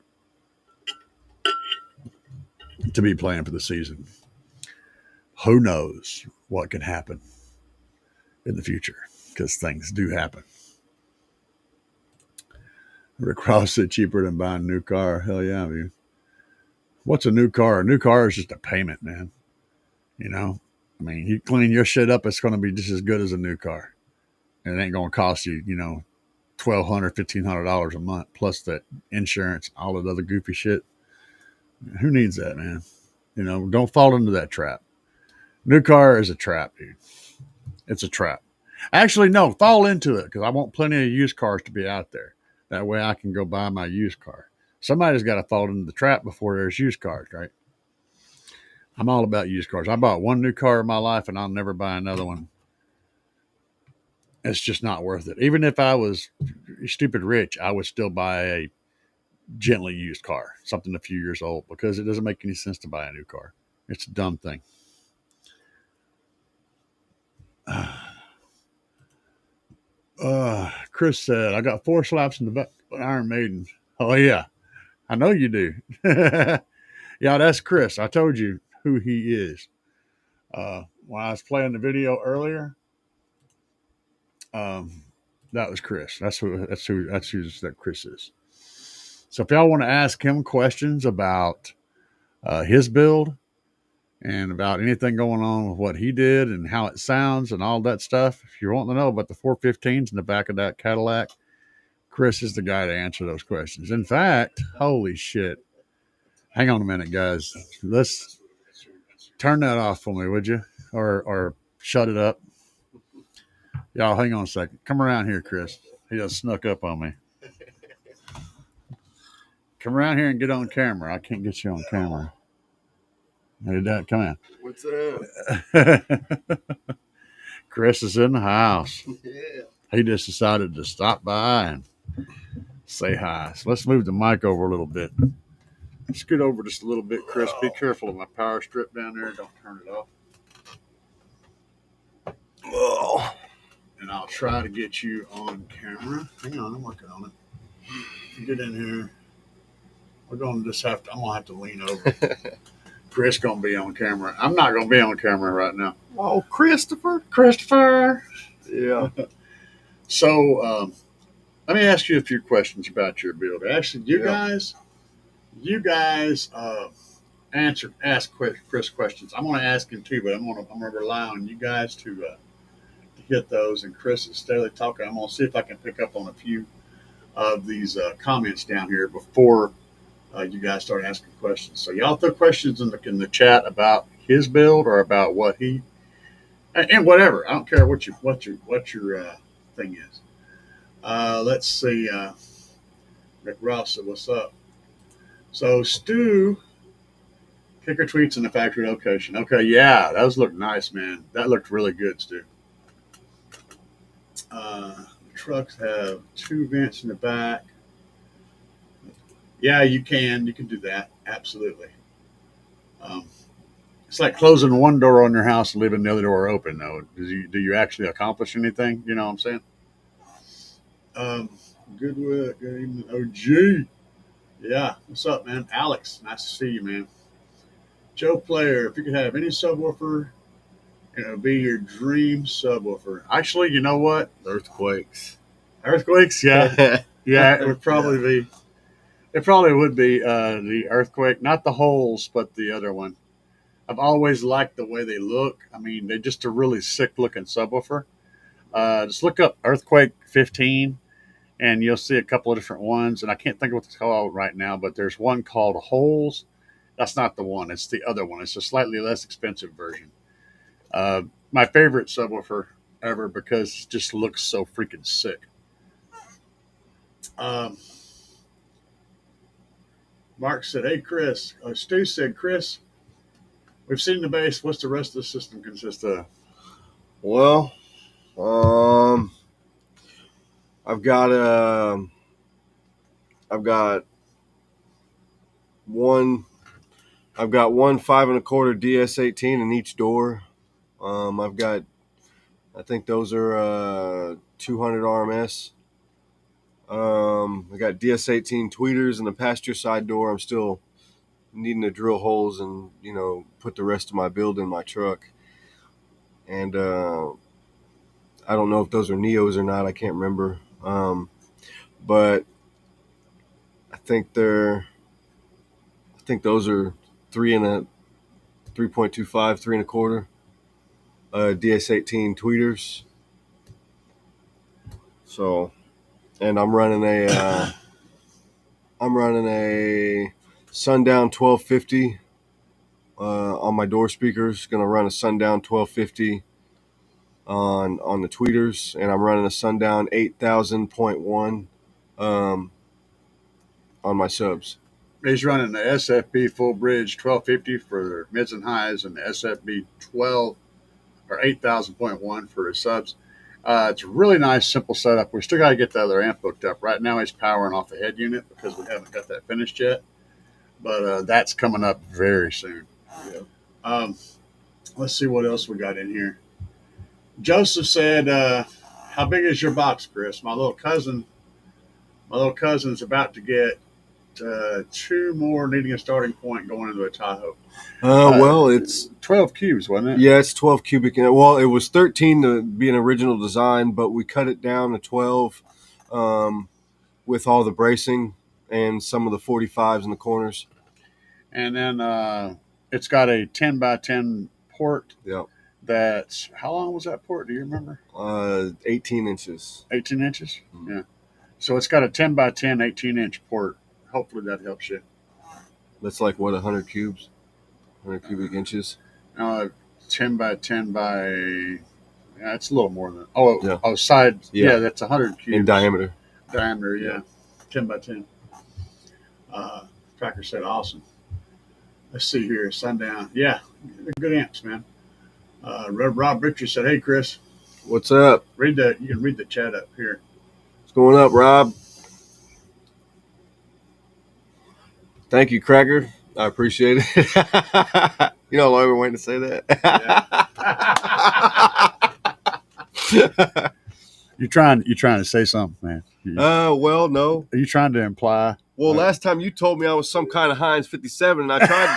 to be playing for the season. Who knows what can happen in the future, because things do happen. Rick Ross said cheaper than buying a new car. Hell yeah, I mean, what's a new car? A new car is just a payment, man. You know, I mean, you clean your shit up, it's going to be just as good as a new car. And it ain't going to cost you, $1,200, $1,500 a month, plus that insurance, all that other goofy shit. Who needs that, man? Don't fall into that trap. New car is a trap, dude. It's a trap. Actually, no, fall into it, because I want plenty of used cars to be out there. That way I can go buy my used car. Somebody's got to fall into the trap before there's used cars, right? I'm all about used cars. I bought one new car in my life, and I'll never buy another one. It's just not worth it. Even if I was stupid rich, I would still buy a gently used car, something a few years old, because it doesn't make any sense to buy a new car. It's a dumb thing. Chris said, I got 4 slaps in the back of Iron Maiden. Oh, yeah. I know you do. Yeah, that's Chris. I told you who he is. When I was playing the video earlier, that was Chris. That's who that Chris is. So if y'all want to ask him questions about his build and about anything going on with what he did and how it sounds and all that stuff, if you want to know about the 415s in the back of that Cadillac, Chris is the guy to answer those questions. In fact, holy shit. Hang on a minute, guys. Let's turn that off for me, would you? Or shut it up. Y'all, hang on a second. Come around here, Chris. He just snuck up on me. Come around here and get on camera. I can't get you on camera. Hey, Dad, come in. What's up? Chris is in the house. Yeah. He just decided to stop by and say hi. So let's move the mic over a little bit. Scoot over just a little bit, Chris. Be careful of my power strip down there. Don't turn it off. Oh. And I'll try to get you on camera. Hang on, I'm working on it. Get in here. I'm gonna have to lean over. Chris gonna be on camera. I'm not gonna be on camera right now. Oh, Christopher. Yeah. So let me ask you a few questions about your build. Actually, you guys ask Chris questions. I'm gonna ask him too, but I'm gonna rely on you guys to get those. And Chris is steadily talking. I'm gonna see if I can pick up on a few of these comments down here before you guys start asking questions. So y'all throw questions in the chat about his build or about what he and whatever. I don't care what your thing is. Let's see. Rick Ross said, "What's up?" So Stu, kicker tweets in the factory location. Okay, yeah, those look nice, man. That looked really good, Stu. The trucks have 2 vents in the back. Yeah, you can do that. Absolutely. It's like closing one door on your house and leaving the other door open, though. Do you actually accomplish anything? You know what I'm saying? Good work. Good evening. OG. Yeah. What's up, man? Alex, nice to see you, man. Joe Player, if you could have any subwoofer, it would be your dream subwoofer. Actually, you know what? Earthquakes. Earthquakes? Yeah. Yeah, it would probably be. It probably would be the Earthquake, not the holes, but the other one. I've always liked the way they look. I mean, they're just a really sick-looking subwoofer. Just look up Earthquake 15, and you'll see a couple of different ones. And I can't think of what it's called right now, but there's one called Holes. That's not the one. It's the other one. It's a slightly less expensive version. My favorite subwoofer ever because it just looks so freaking sick. Mark said, "Hey, Chris." Stu said, "Chris, we've seen the base. What's the rest of the system consist of?" Well, I've got one 5 1/4 DS18 in each door. I think those are 200 RMS. I got DS18 tweeters in the passenger side door. I'm still needing to drill holes and put the rest of my build in my truck. And I don't know if those are Neos or not. I can't remember. But I think those are 3.25, 3 1/4 DS18 tweeters. So, and I'm running a Sundown 1250 on my door speakers. Going to run a Sundown 1250 on the tweeters, and I'm running a Sundown 8000.1 on my subs. He's running the SFB full bridge 1250 for mids and highs, and the SFB 12 or 8000.1 for his subs. It's a really nice, simple setup. We still got to get the other amp hooked up. Right now, he's powering off the head unit because we haven't got that finished yet. But that's coming up very soon. Yeah. Let's see what else we got in here. Joseph said, "How big is your box, Chris? My little cousin's about to get 2 more, needing a starting point going into a Tahoe." Well, it's 12 cubes, wasn't it? Yeah, it's 12 cubic. Well, it was 13 to be an original design, but we cut it down to 12 with all the bracing and some of the 45s in the corners. And then it's got a 10 by 10 port. Yep. That's, how long was that port? Do you remember? 18 inches. 18 inches? Mm-hmm. Yeah. So it's got a 10 by 10, 18-inch port. Hopefully that helps you. That's like, what, 100 cubes? 100 cubic inches? 10 by 10 by, yeah, it's a little more than, yeah. Side, yeah, that's 100 cubes. In diameter. Diameter, yeah. 10 by 10. Tracker said, awesome. Let's see here, Sundown. Yeah, they're good amps, man. Rob Richards said, "Hey, Chris." What's up? You can read the chat up here. What's going up, Rob? Thank you, Cracker. I appreciate it. You know how long I've been waiting to say that? Yeah. You trying to say something, man? Well, no. Are you trying to imply? Well, last time you told me I was some kind of Heinz 57, and I tried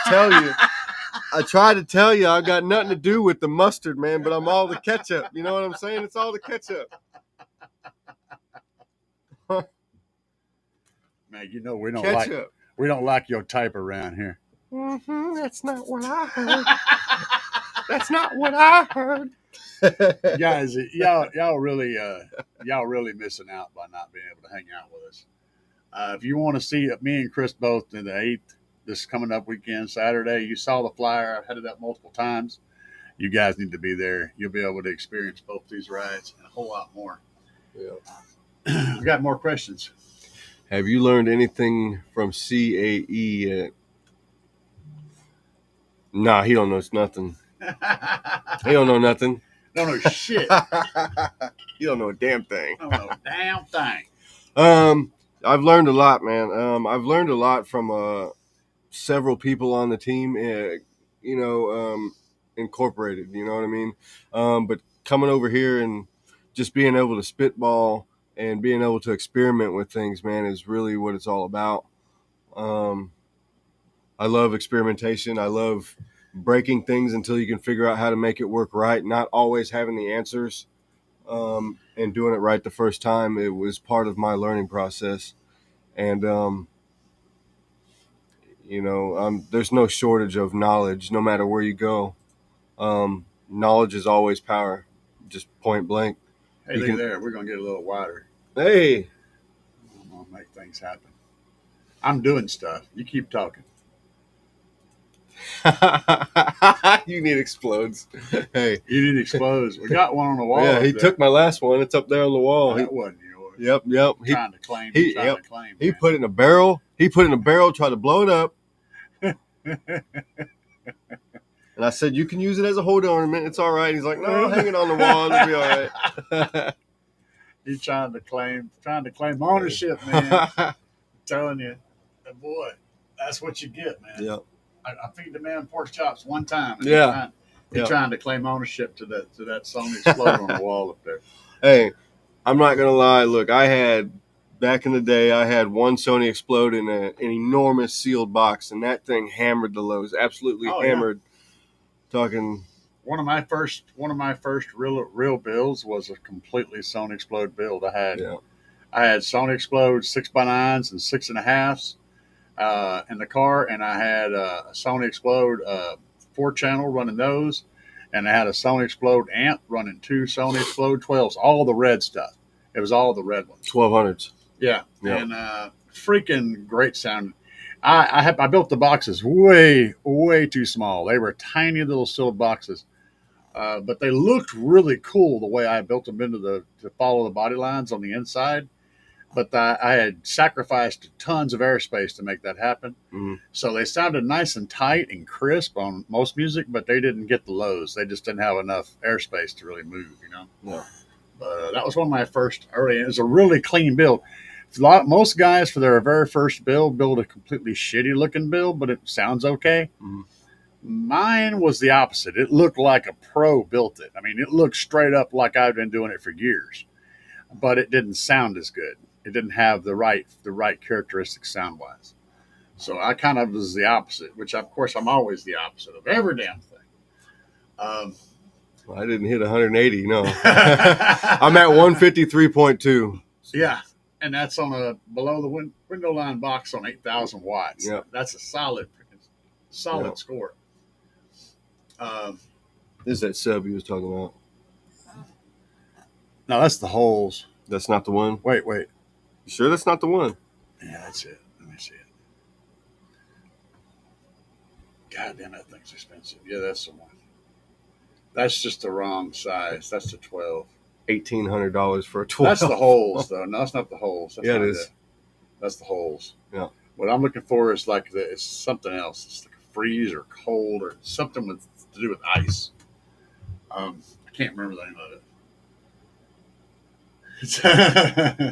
to tell you, I've got nothing to do with the mustard, man, but I'm all the ketchup. You know what I'm saying? It's all the ketchup. Man, you know we don't ketchup. We don't like your type around here. Mm-hmm, that's not what I heard. That's not what I heard. Guys, y'all really missing out by not being able to hang out with us. If you want to see me and Chris both in the 8th, this coming up weekend, Saturday, you saw the flyer. I've had it up multiple times. You guys need to be there. You'll be able to experience both these rides and a whole lot more. Yeah. I've got more questions. Have you learned anything from CAE yet? Nah, he don't know nothing. He don't know nothing. Don't know shit. You don't know a damn thing. Don't know a damn thing. I've learned a lot, man. I've learned a lot from several people on the team, incorporated, you know what I mean? But coming over here and just being able to spitball and being able to experiment with things, man, is really what it's all about. I love experimentation. I love breaking things until you can figure out how to make it work right, not always having the answers. And doing it right the first time. It was part of my learning process. And, there's no shortage of knowledge, no matter where you go. Knowledge is always power, just point blank. Hey, look there. We're going to get a little wider. Hey. I'm going to make things happen. I'm doing stuff. You keep talking. You need explodes. Hey, you need explodes. We got one on the wall. Yeah, he took my last one. It's up there on the wall. That wasn't yours. Yep. Trying to claim. He put it in a barrel. Tried to blow it up. And I said, "You can use it as a hold ornament. It's all right." He's like, "No, hang it on the wall. It'll be all right." He's trying to claim ownership, man. I'm telling you, boy, that's what you get, man. Yep. I feed the man pork chops one time. And Yeah. He's trying to claim ownership to that Sony Exploder on the wall up there. Hey, I'm not gonna lie. Look, back in the day, I had one Sony Explode in an enormous sealed box, and that thing hammered the lows. Absolutely hammered. Yeah. Talking. One of my first real builds was a completely Sony Explode build. I had Sony Explode 6x9s and 6.5s in the car, and I had a Sony Explode 4-channel running those, and I had a Sony Explode amp running 2 Sony Explode 12s, all the red stuff. It was all the red ones. 1200s. Yeah. And freaking great sound. I built the boxes way too small. They were tiny little sealed boxes, but they looked really cool the way I built them to follow the body lines on the inside. But I had sacrificed tons of airspace to make that happen. Mm-hmm. So they sounded nice and tight and crisp on most music, but they didn't get the lows. They just didn't have enough airspace to really move, Yeah. But that was one of my first early. It was a really clean build. Most guys for their very first build a completely shitty looking build, but it sounds okay. Mm-hmm. Mine was the opposite. It looked like a pro built it. I mean, it looked straight up like I've been doing it for years, but it didn't sound as good. It didn't have the right characteristics sound wise. So I kind of was the opposite, which of course I'm always the opposite of every damn thing. Well, I didn't hit 180. No, I'm at 153.2. Yeah. And that's on a below the window line box on 8,000 watts. Yep. That's a solid score. This is that sub you was talking about. No, that's the holes. That's not the one? Wait. You sure that's not the one? Yeah, that's it. Let me see it. God damn, that thing's expensive. Yeah, that's the one. That's just the wrong size. That's the 12. $1,800 for a 12. That's the holes, though. No, it's not the holes. That's it is. That's the holes. Yeah. What I'm looking for is it's something else. It's like a freeze or cold or something to do with ice. I can't remember the name of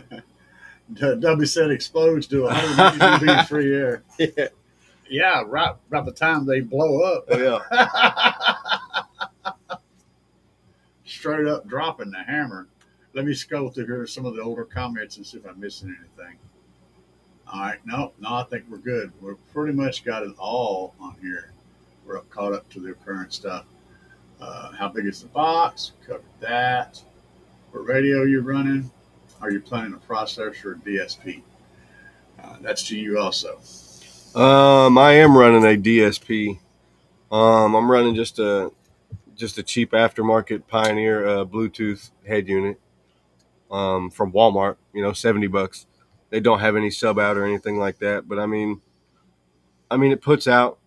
it. W said explodes to 180 degrees free air. Yeah, right the time they blow up. Oh, yeah. Straight up dropping the hammer. Let me scroll through here some of the older comments and see if I'm missing anything. All right, no, I think we're good. We've pretty much got it all on here. We're caught up to the current stuff. How big is the box? We covered that. What radio you're running? Are you planning a processor or DSP? That's to you also. I am running a DSP. I'm running just a cheap aftermarket Pioneer Bluetooth head unit from Walmart. $70. They don't have any sub out or anything like that. But I mean, it puts out,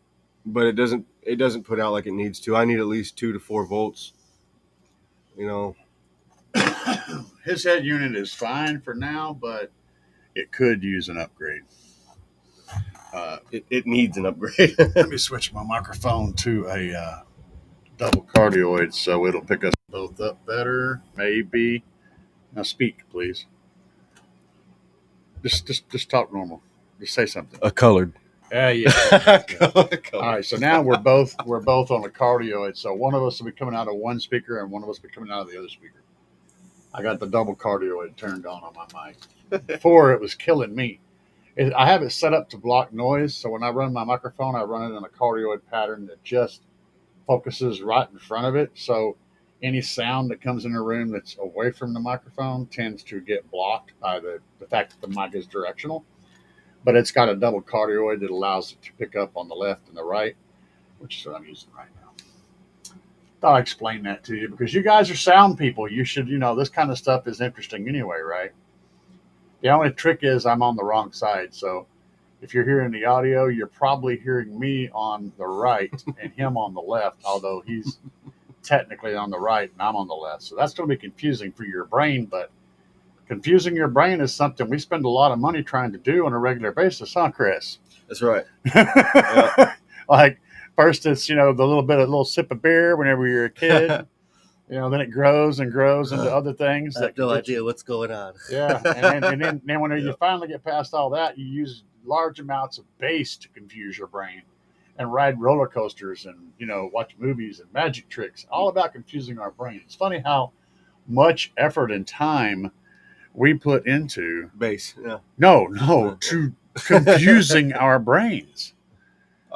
but it doesn't put out like it needs to. I need at least 2 to 4 volts. His head unit is fine for now, but it could use an upgrade. It needs an upgrade. Let me switch my microphone to a double cardioid so it'll pick us both up better. Maybe. Now speak, please. Just talk normal. Just say something. A colored. Yeah. All right, so now we're both on a cardioid. So one of us will be coming out of one speaker and one of us will be coming out of the other speaker. I got the double cardioid turned on my mic. Before it was killing me. I have it set up to block noise, so when I run my microphone, I run it in a cardioid pattern that just focuses right in front of it. So any sound that comes in a room that's away from the microphone tends to get blocked by the fact that the mic is directional. But it's got a double cardioid that allows it to pick up on the left and the right, which is what I'm using right now. Thought I'd explain that to you because you guys are sound people. You should, this kind of stuff is interesting anyway, right? The only trick is I'm on the wrong side. So if you're hearing the audio, you're probably hearing me on the right and him on the left, although he's technically on the right and I'm on the left. So that's going to be confusing for your brain, but confusing your brain is something we spend a lot of money trying to do on a regular basis, huh, Chris? That's right. Yeah. Like first it's, the little sip of beer whenever you're a kid. then it grows and grows into other things. I have no idea what's going on. Yeah, and then when you Yep. finally get past all that, you use large amounts of bass to confuse your brain, and ride roller coasters, and watch movies and magic tricks. All about confusing our brain. It's funny how much effort and time we put into Bass. Yeah. no to confusing our brains.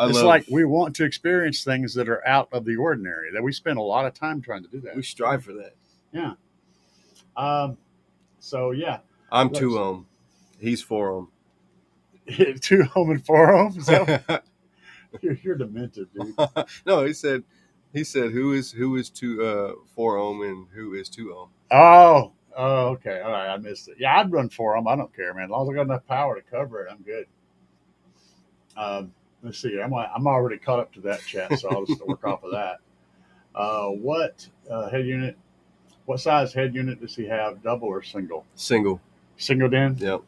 It's love. like we want to experience things that are out of the ordinary. That we spend a lot of time trying to do that. We strive for that. Yeah. So yeah, I'm 2 ohm. He's 4 ohm. 2 ohm and 4 ohm. So you're demented, dude. No, he said who is 4 ohm and who is 2 ohm. Oh, okay. All right, I missed it. Yeah, I'd run 4 ohm. I don't care, man. As long as I got enough power to cover it, I'm good. Let's see. I'm already caught up to that chat, so I'll just work off of that. What head unit? What size head unit does he have? Double or single? Single. Single den. Yep.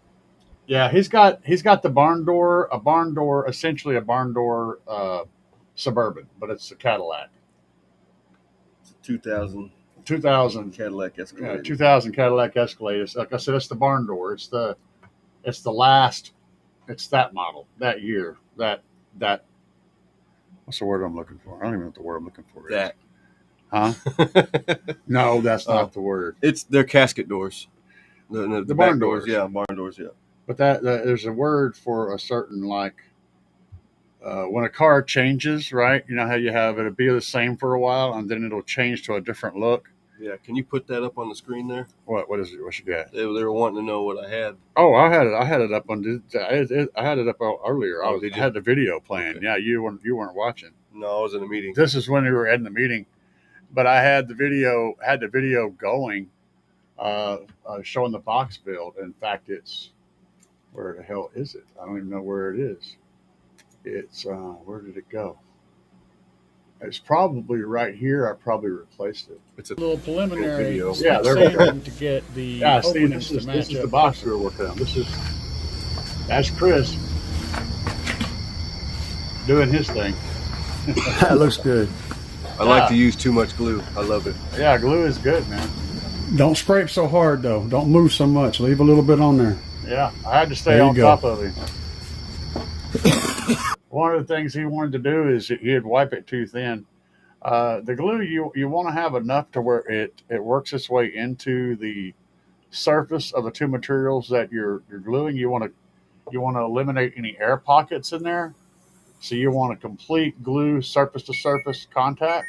Yeah, he's got the barn door, essentially a barn door Suburban, but it's a Cadillac. It's a 2000 Cadillac Escalade. Yeah, 2000 Cadillac Escalade. Like I said, it's the barn door. It's the last. It's that model, that year, that. What's the word I'm looking for? I don't even know what the word I'm looking for is. That. Huh? No, that's not the word. It's their casket doors. The barn doors. doors. Yeah, barn doors. Yeah. But that there's a word for a certain, like, when a car changes, right? You know how you have it'll be the same for a while and then it'll change to a different look. Yeah. Can you put that up on the screen there? What is it? What you got? They were wanting to know what I had. Oh, I had it up on. I had it up earlier. Oh, I had the video playing. Okay. Yeah, you weren't watching. No, I was in a meeting. This is when we were in the meeting, but I had the video going, showing the box build. In fact, it's where the hell is it? I don't even know where it is. It's where did it go? It's probably right here. I probably replaced it. It's a little preliminary. video. Yeah, there we go. To get the Yeah, Steve, openness this to is match the up. box we were working on. That's Chris doing his thing. That looks good. I like to use too much glue. I love it. Yeah, glue is good, man. Don't scrape so hard though. Don't move so much. Leave a little bit on there. Yeah, I had to stay There you on go. top of him. One of the things he wanted to do is he'd wipe it too thin. The glue you want to have enough to where it works its way into the surface of the two materials that you're gluing. You want to eliminate any air pockets in there. So you want a complete glue surface to surface contact,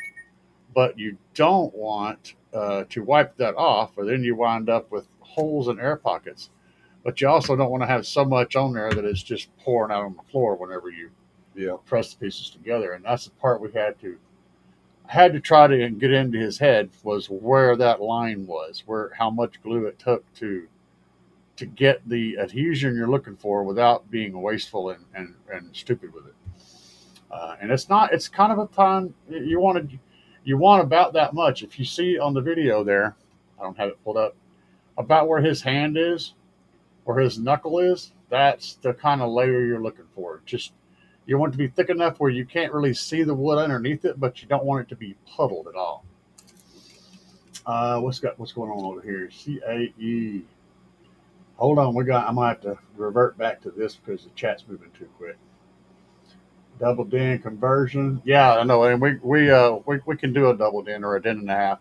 but you don't want to wipe that off, or then you wind up with holes and air pockets. But you also don't want to have so much on there that it's just pouring out on the floor whenever you press the pieces together. And that's the part we had to try to get into his head, was where that line was, where how much glue it took to get the adhesion you're looking for without being wasteful and stupid with it. And it's kind of a time you want about that much. If you see on the video there, I don't have it pulled up, about where his hand is, where his knuckle is, that's the kind of layer you're looking for. Just, you want it to be thick enough where you can't really see the wood underneath it, but you don't want it to be puddled at all. What's going on over here? CAE. Hold on, I'm gonna have to revert back to this because the chat's moving too quick. Double den conversion. Yeah, I know, and we can do a double den or a den and a half.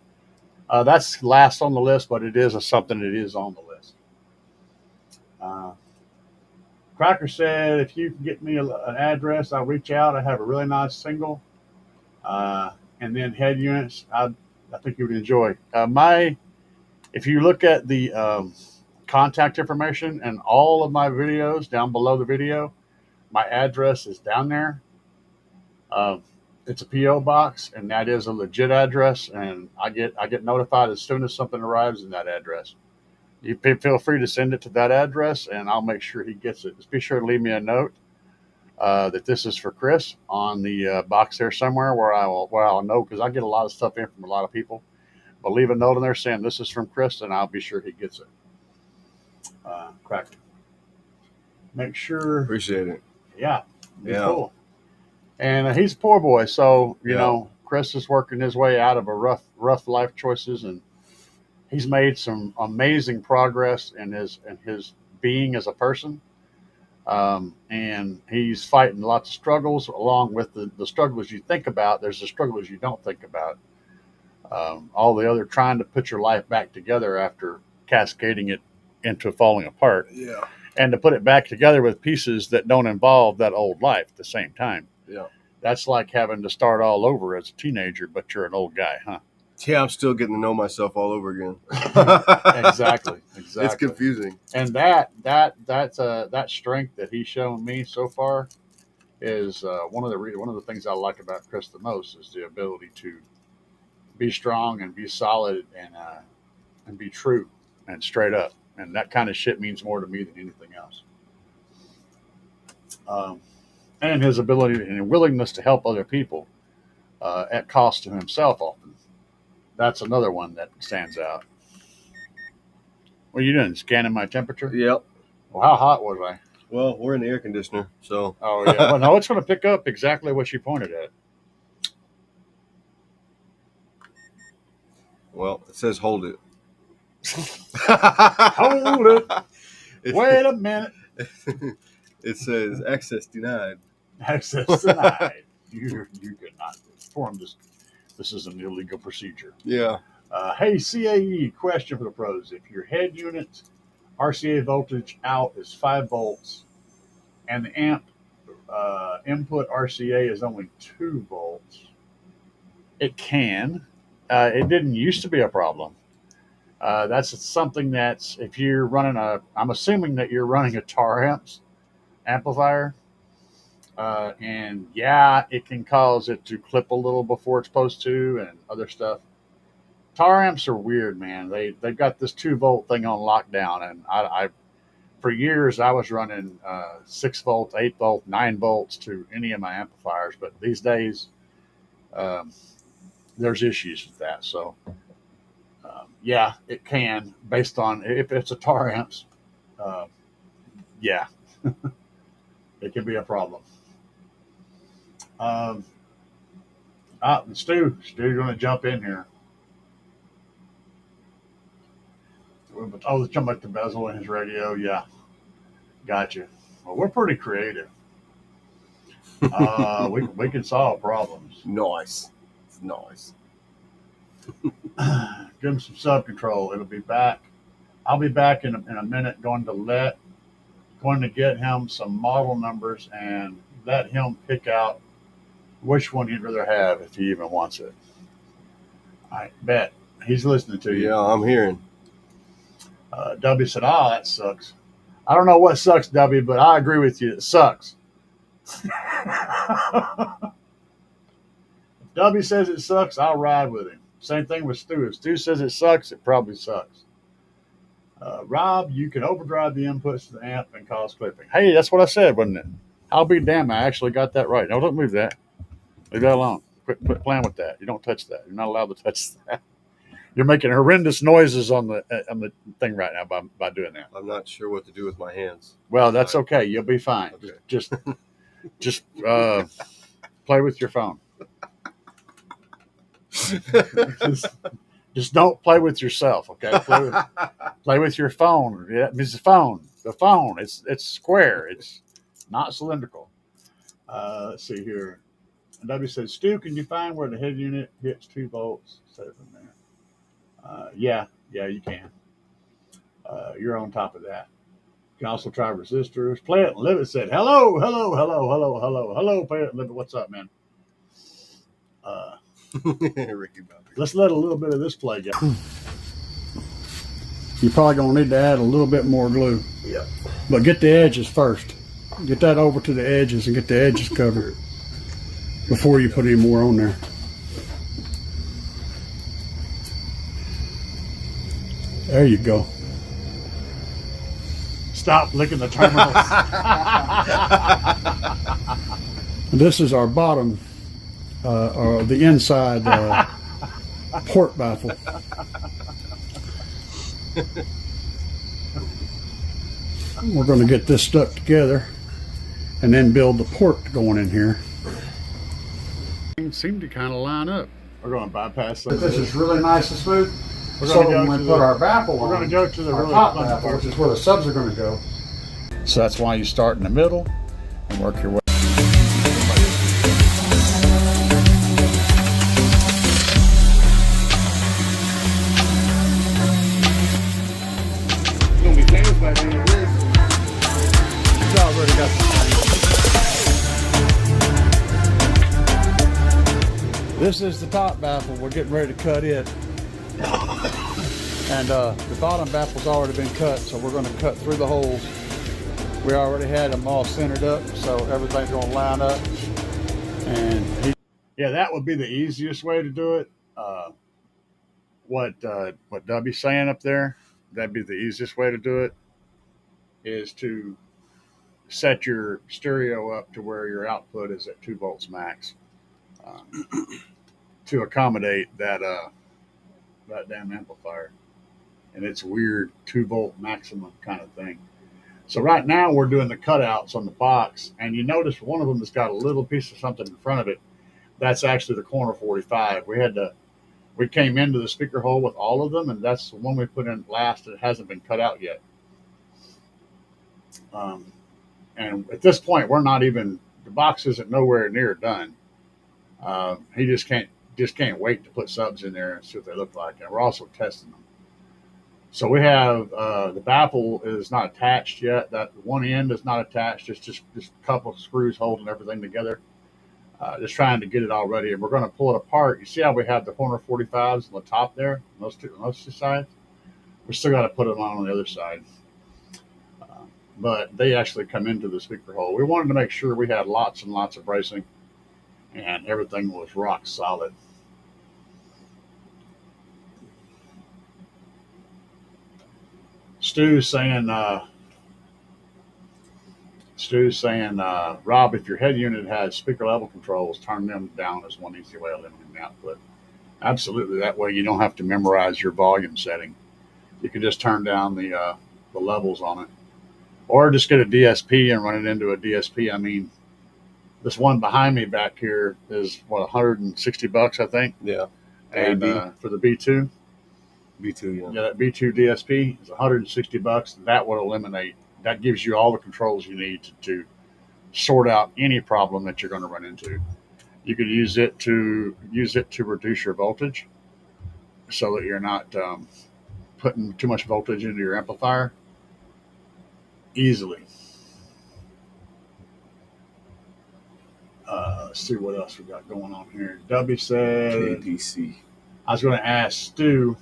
That's last on the list, but it is something that is on the list. Cracker said, if you can get me an address, I'll reach out. I have a really nice single. And then head units, I think you would enjoy. If you look at the contact information and all of my videos down below the video, my address is down there. It's a PO box, and that is a legit address, and I get notified as soon as something arrives in that address. You feel free to send it to that address, and I'll make sure he gets it. Just be sure to leave me a note that this is for Chris on the box there somewhere where I'll know, because I get a lot of stuff in from a lot of people. But leave a note in there saying this is from Chris, and I'll be sure he gets it. Crack. Make sure. Appreciate it. Yeah. Yeah. Cool. And he's a poor boy, so you know Chris is working his way out of a rough life choices, and he's made some amazing progress in his being as a person. And he's fighting lots of struggles along with the struggles you think about. There's the struggles you don't think about. All the other trying to put your life back together after cascading it into falling apart. Yeah. And to put it back together with pieces that don't involve that old life at the same time. Yeah. That's like having to start all over as a teenager, but you're an old guy, huh? Yeah, I'm still getting to know myself all over again. Exactly. It's confusing. And that strength that he's shown me so far is one of the things I like about Chris the most is the ability to be strong and be solid and be true and straight up. And that kind of shit means more to me than anything else. And his ability and willingness to help other people at cost to himself often. That's another one that stands out. What are you doing? Scanning my temperature? Yep. Well, how hot was I? Well, we're in the air conditioner, so. Oh, yeah. Well, no, it's going to pick up exactly what you pointed at. Well, it says hold it. Hold it. Wait a minute. It says access denied. Access denied. You could not perform this. This is an illegal procedure. Yeah. Hey, CAE, question for the pros. If your head unit RCA voltage out is 5 volts and the amp input RCA is only 2 volts, it can. It didn't used to be a problem. That's something that's, if you're running I'm assuming that you're running a tar amps amplifier. And yeah, it can cause it to clip a little before it's supposed to and other stuff. Tar amps are weird, man. They've got this 2 volt thing on lockdown. And I for years, I was running 6 volt, 8 volt, 9 volts to any of my amplifiers. But these days, there's issues with that. So yeah, it can, based on if it's a tar amps, yeah, it can be a problem. Stu's going to jump in here. Oh, let's jump back to bezel in his radio. Yeah, gotcha. Well, we're pretty creative. We can solve problems. Nice. It's nice. Give him some sub control. It'll be back. I'll be back in a minute. Going to get him some model numbers and let him pick out which one he'd rather have if he even wants it. I bet he's listening to you. Yeah, I'm hearing. W said, "Oh, that sucks." I don't know what sucks, W, but I agree with you. It sucks. If W says it sucks, I'll ride with him. Same thing with Stu. If Stu says it sucks, it probably sucks. Rob, you can overdrive the inputs to the amp and cause clipping. Hey, that's what I said, wasn't it? I'll be damned, I actually got that right. No, don't move that. Leave that alone. Quit playing with that. You don't touch that. You're not allowed to touch that. You're making horrendous noises on the thing right now by doing that. I'm not sure what to do with my hands. Well, that's okay. You'll be fine. Okay. Just play with your phone. Just don't play with yourself, okay? Play with your phone. Yeah, it's the phone. The phone. It's square. It's not cylindrical. Let's see here. W says, Stu, can you find where the head unit hits 2 volts? Set it from there. Yeah, you can. You're on top of that. You can also try resistors. Play it and live it said, hello. Play it and live it. What's up, man? Ricky Bobby. Let's let a little bit of this play, guys. You're probably going to need to add a little bit more glue. Yeah. But get the edges first. Get that over to the edges and get the edges covered before you put any more on there. There you go. Stop licking the terminals. This is our bottom, or the inside port baffle. We're going to get this stuck together and then build the port going in here. Things seem to kind of line up. We're going to bypass some But of this this. is really nice and smooth. We're So going to go when to we put the, our baffle we're on, going to go to the our really top fun baffle, part. which is where the subs are going to go. So that's why you start in the middle and work your way. It's going to be famous by the end of this. It's already got the This is the top baffle. We're getting ready to cut it. And the bottom baffle's already been cut, so we're going to cut through the holes. We already had them all centered up, so everything's going to line up. And yeah, that would be the easiest way to do it. What W's saying up there, that'd be the easiest way to do it, is to set your stereo up to where your output is at 2 volts max, to accommodate that damn amplifier and its weird 2 volt maximum kind of thing. So right now we're doing the cutouts on the box, and you notice one of them has got a little piece of something in front of it. That's actually the corner 45. We came into the speaker hole with all of them, and that's the one we put in last. It hasn't been cut out yet. And at this point, we're not even, the box isn't nowhere near done. He just can't wait to put subs in there and see what they look like. And we're also testing them. So we have the baffle is not attached yet. That one end is not attached. It's just a couple of screws holding everything together. Just trying to get it all ready, and we're going to pull it apart. You see how we have the corner 45s on the top there, on those two sides? We still got to put them on the other side, but they actually come into the speaker hole. We wanted to make sure we had lots and lots of bracing, and everything was rock solid. Stu's saying, Rob, if your head unit has speaker level controls, turn them down as one easy way of limiting the output. Absolutely. That way you don't have to memorize your volume setting. You can just turn down the levels on it. Or just get a DSP and run it into a DSP. I mean, this one behind me back here is, what, $160, I think? Yeah. And for the B2? B2, yeah. Yeah, that B2 DSP is $160. That would eliminate, that gives you all the controls you need to sort out any problem that you're going to run into. You could use it to reduce your voltage, so that you're not putting too much voltage into your amplifier easily. Let's see what else we got going on here. W said, KPC. I was going to ask Stu,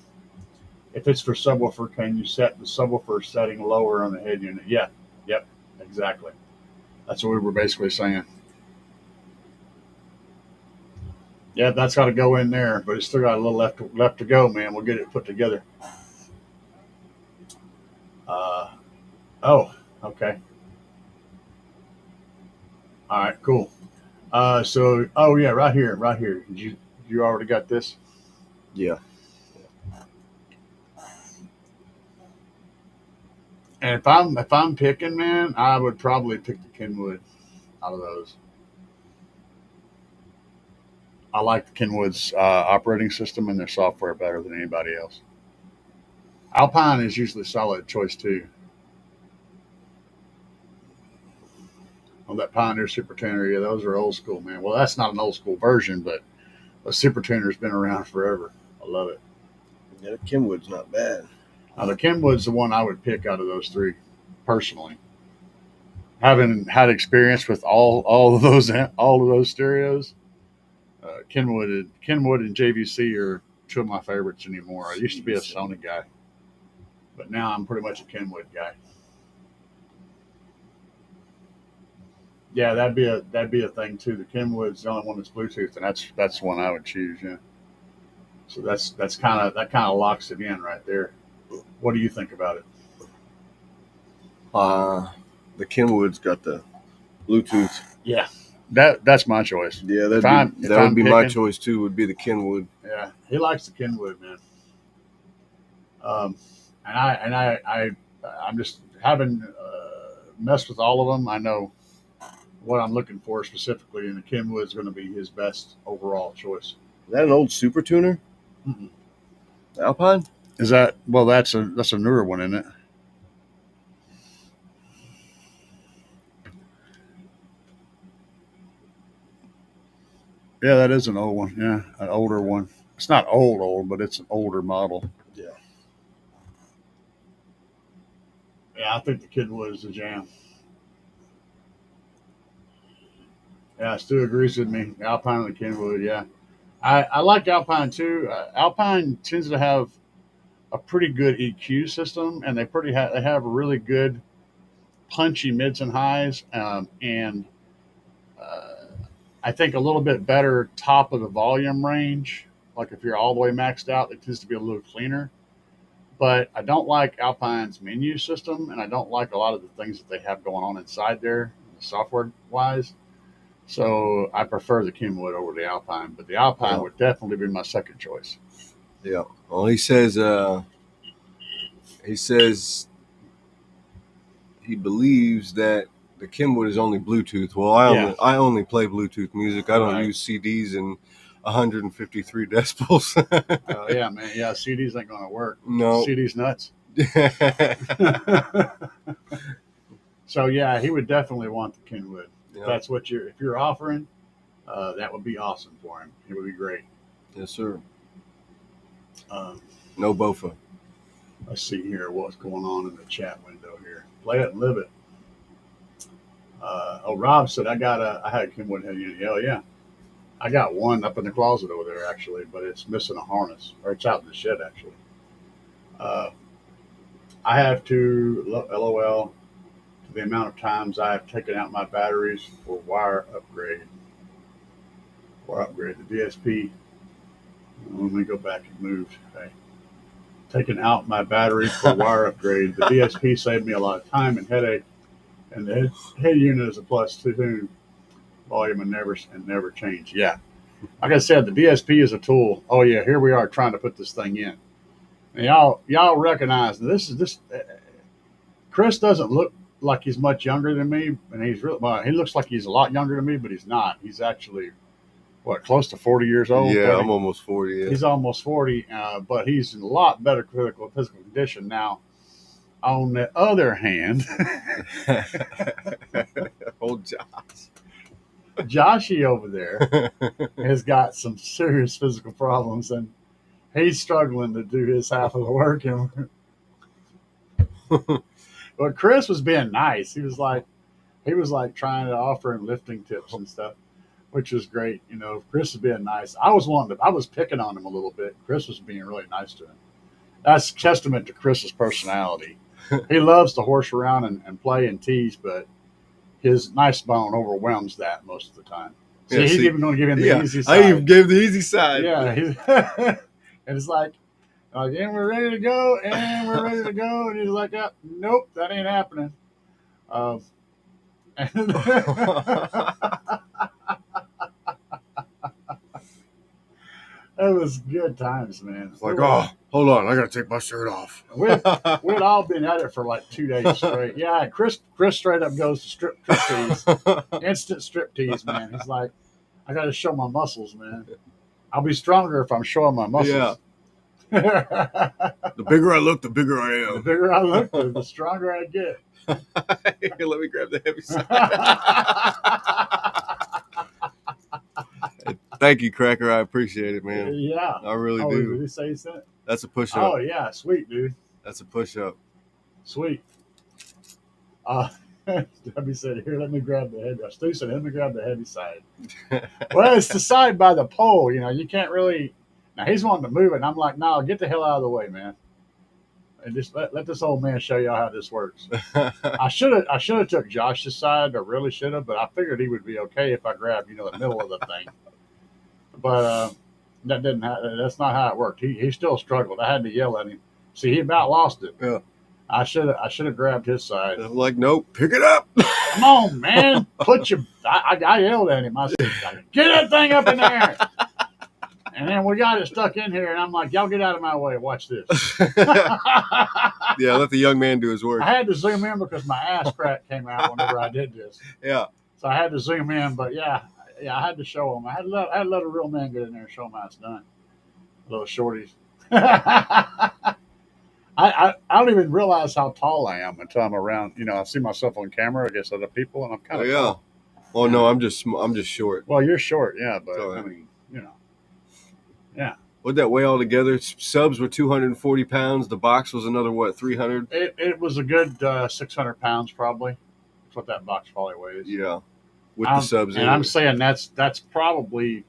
if it's for subwoofer, can you set the subwoofer setting lower on the head unit? Yeah, yep, exactly. That's what we were basically saying. Yeah, that's got to go in there, but it's still got a little left to go, man. We'll get it put together. Oh, okay. All right, cool. So, oh yeah, right here. You already got this? Yeah. And if I'm picking, man, I would probably pick the Kenwood out of those. I like the Kenwood's operating system and their software better than anybody else. Alpine is usually a solid choice too. Oh, that Pioneer Super Tuner, yeah, those are old school, man. Well, that's not an old school version, but a Super Tuner's been around forever. I love it. Yeah, the Kenwood's not bad. Now, the Kenwood's the one I would pick out of those three, personally. Having had experience with all of those stereos, Kenwood and JVC are two of my favorites anymore. I used to be a Sony guy, but now I'm pretty much a Kenwood guy. Yeah, that'd be a thing too. The Kenwood's the only one that's Bluetooth, and that's the one I would choose. Yeah. So that kind of locks it in right there. What do you think about it? The Kenwood's got the Bluetooth. Yeah, that's my choice. Yeah, that would be my choice too. Would be the Kenwood. Yeah, he likes the Kenwood, man. I'm just having messed with all of them. I know what I'm looking for specifically, and the Kenwood is going to be his best overall choice. Is that an old Super Tuner? Mm-mm. Alpine? Is that well? That's a newer one, isn't it? Yeah, that is an old one. Yeah, an older one. It's not old, but it's an older model. Yeah. Yeah, I think the Kenwood is the jam. Yeah, Stu agrees with me. Alpine and the Kenwood. Yeah, I like Alpine too. Alpine tends to have a pretty good EQ system, and they have really good punchy mids and highs, and uh, I think a little bit better top of the volume range. Like if you're all the way maxed out, it tends to be a little cleaner. But I don't like Alpine's menu system, and I don't like a lot of the things that they have going on inside there, software wise. So I prefer the Kenwood over the Alpine, but the Alpine would definitely be my second choice. Yeah. Well, he says he believes that the Kenwood is only Bluetooth. Well, I only play Bluetooth music. I don't use CDs in 153 decibels. Oh yeah, man. Yeah, CDs ain't gonna work. No. CDs nuts. So yeah, he would definitely want the Kenwood. Yeah. That's what if you're offering, that would be awesome for him. It would be great. Yes, sir. Um, No Bofa. Let's see here what's going on in the chat window here. Play it and live it. Rob said I had a Kenwood head unit. Hell yeah. I got one up in the closet over there actually, but it's missing a harness, or it's out in the shed actually. I have to LOL to the amount of times I have taken out my batteries for wire upgrade. The DSP. Let me go back and move. Okay. Taking out my battery for wire upgrade. The DSP saved me a lot of time and headache, and the head unit is a plus too. Volume and never change. Yeah, like I said, the DSP is a tool. Oh yeah, here we are trying to put this thing in. And y'all recognize this. Chris doesn't look like he's much younger than me, and he looks like he's a lot younger than me, but he's not. He's actually close to 40 years old. Yeah, 30? I'm almost 40. Yeah. He's almost 40, but he's in a lot better physical condition now. On the other hand, Old Josh. Joshy over there has got some serious physical problems, and he's struggling to do his half of the work. But Chris was being nice. He was like trying to offer him lifting tips and stuff, which was great. Chris was being nice. I was picking on him a little bit. Chris was being really nice to him. That's a testament to Chris's personality. He loves to horse around and play and tease, but his nice bone overwhelms that most of the time. So he's even going to give him the easy side. I even gave the easy side. Yeah. And it's like, and we're ready to go, and he's like, nope, that ain't happening. It was good times, man. It's like, hold on, I got to take my shirt off. We'd all been at it for like 2 days straight. Yeah, Chris straight up goes to strip tease. Instant strip tease, man. He's like, I got to show my muscles, man. I'll be stronger if I'm showing my muscles. Yeah. The bigger I look, the bigger I am. The bigger I look, the stronger I get. Here, let me grab the heavy side. Thank you, Cracker. I appreciate it, man. Yeah. I really do. Did he say he sent it? That's a push-up. Oh, yeah. Sweet, dude. That's a push-up. Sweet. Debbie said, here, let me grab the heavy. Stu said, let me grab the heavy side. Well, it's the side by the pole. You can't really. Now, he's wanting to move it, and I'm like, no, get the hell out of the way, man. And just let this old man show y'all how this works. I should have took Josh's side, or really should have, but I figured he would be okay if I grabbed, the middle of the thing. But that didn't happen. That's not how it worked. He still struggled. I had to yell at him. See, he about lost it. Yeah. I should have grabbed his side. I'm like, nope, pick it up. Come on, man. I yelled at him. I said, get that thing up in there. And then we got it stuck in here, and I'm like, y'all get out of my way. Watch this. Yeah, let the young man do his work. I had to zoom in because my ass crack came out whenever I did this. Yeah. So I had to zoom in, but yeah, I had to show them. I had to let a real man get in there and show them how it's done. Little shorties. I don't even realize how tall I am until I'm around. I see myself on camera against other people, and I'm kind Oh of yeah. tall. Oh no, I'm just short. Well, you're short, yeah, but Oh, yeah. I mean, yeah. What'd that weigh all together? Subs were 240 pounds. The box was another, what, 300? It was a good 600 pounds, probably. That's what that box probably weighs. Yeah, with the subs in and I'm it. saying that's probably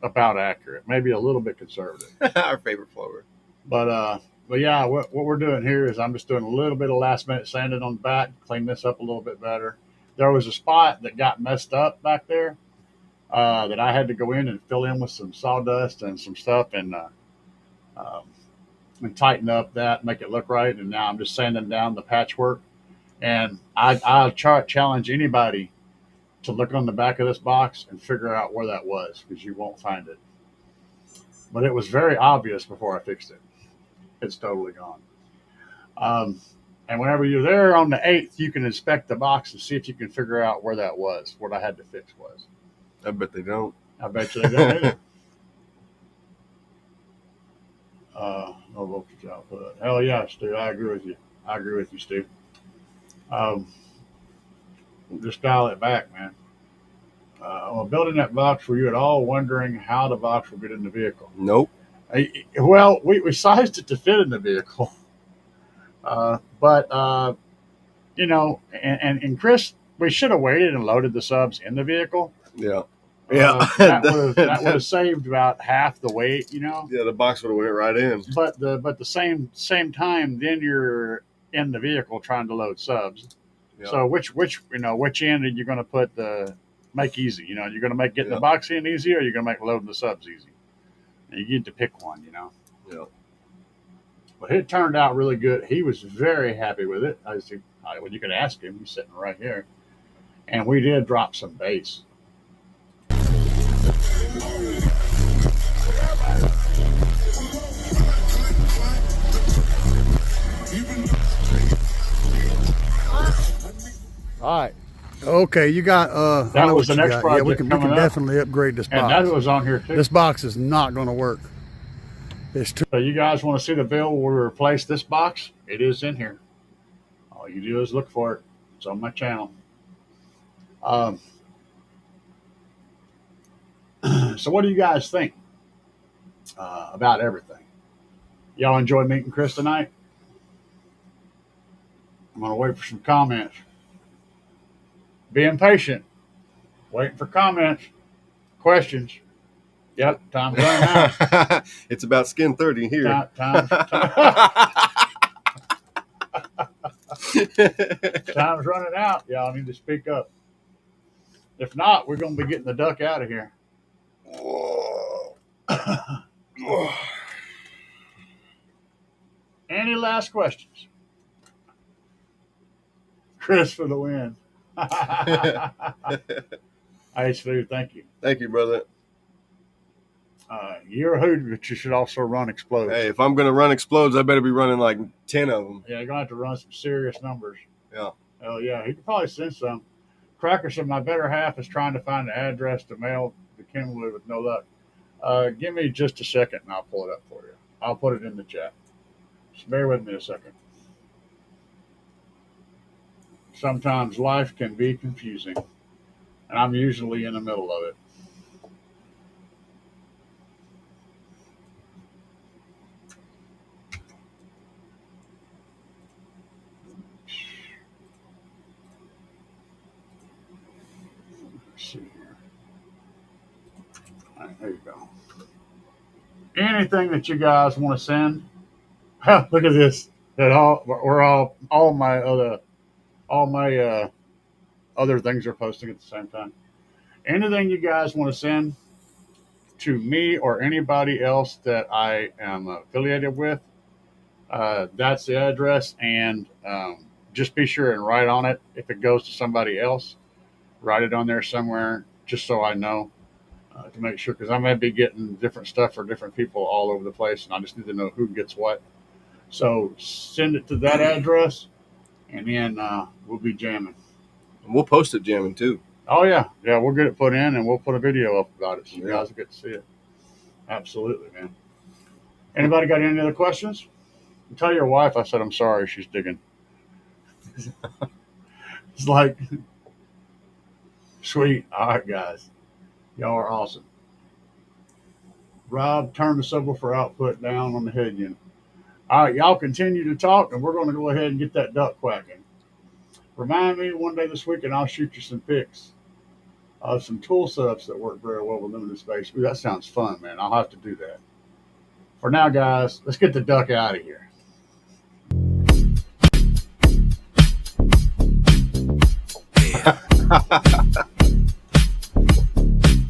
about accurate, maybe a little bit conservative. Our favorite flower. But yeah, what we're doing here is I'm just doing a little bit of last minute sanding on the back, clean this up a little bit better. There was a spot that got messed up back there that I had to go in and fill in with some sawdust and some stuff um, and tighten up that, make it look right. And now I'm just sanding down the patchwork. And I'll challenge anybody to look on the back of this box and figure out where that was, because you won't find it. But it was very obvious before I fixed it. It's totally gone. And whenever you're there on the 8th, you can inspect the box and see if you can figure out where that was, what I had to fix was. I bet they don't. I bet you they don't either. No voltage output. Hell yeah, Stu. I agree with you, Stu. Just dial it back, man. Well, building that box, were you at all wondering how the box would get in the vehicle? Nope. Well, we sized it to fit in the vehicle. But and Chris, we should have waited and loaded the subs in the vehicle. Yeah. That would have saved about half the weight, Yeah, the box would have went right in. But the same time, then you're in the vehicle trying to load subs. Yeah. So which end are you going to put make easy? You're going to make getting the box in easy, or you're going to make loading the subs easy. And you get to pick one, Yeah. But it turned out really good. He was very happy with it. Well, you can ask him. He's sitting right here. And we did drop some bass. All right. Okay, you got. That was the next project. Yeah, we can definitely upgrade this box. And that was on here too. This box is not going to work. It's too. So you guys want to see the bill where we replace this box? It is in here. All you do is look for it. It's on my channel. So what do you guys think about everything? Y'all enjoy meeting Chris tonight? I'm going to wait for some comments. Being patient. Waiting for comments. Questions. Yep, time's running out. It's about skin 30 here. Time's running out. Y'all need to speak up. If not, we're going to be getting the duck out of here. Any last questions? Chris for the win. Hey, Stu, thank you. Thank you, brother. You're a hoot, but you should also run Explodes. Hey, if I'm going to run Explodes, I better be running like 10 of them. Yeah, you're going to have to run some serious numbers. Yeah. Oh, yeah. He could probably send some. Cracker said, my better half is trying to find the address to mail to Kimberly with no luck. Give me just a second, and I'll pull it up for you. I'll put it in the chat. Just bear with me a second. Sometimes life can be confusing, and I'm usually in the middle of it. Let's see here. All right, there you go. Anything that you guys want to send? Look at this. All my other things are posting at the same time. Anything you guys want to send to me or anybody else that I am affiliated with, that's the address. And just be sure and write on it. If it goes to somebody else, write it on there somewhere, just so I know, to make sure, because I may be getting different stuff for different people all over the place, and I just need to know who gets what. So send it to that address, and then we'll be jamming. And we'll post it jamming too. Oh yeah, yeah. We'll get it put in, and we'll put a video up about it, so you Yeah. guys will get to see it. Absolutely, man. Anybody got any other questions? Tell your wife I said I'm sorry. She's digging. It's like, sweet. All right, guys. Y'all are awesome. Rob, turn the subwoofer output down on the head unit. All right, y'all continue to talk, and we're going to go ahead and get that duck quacking. Remind me one day this week, and I'll shoot you some pics of some tool setups that work very well with limited space. Ooh, that sounds fun, man. I'll have to do that. For now, guys, let's get the duck out of here.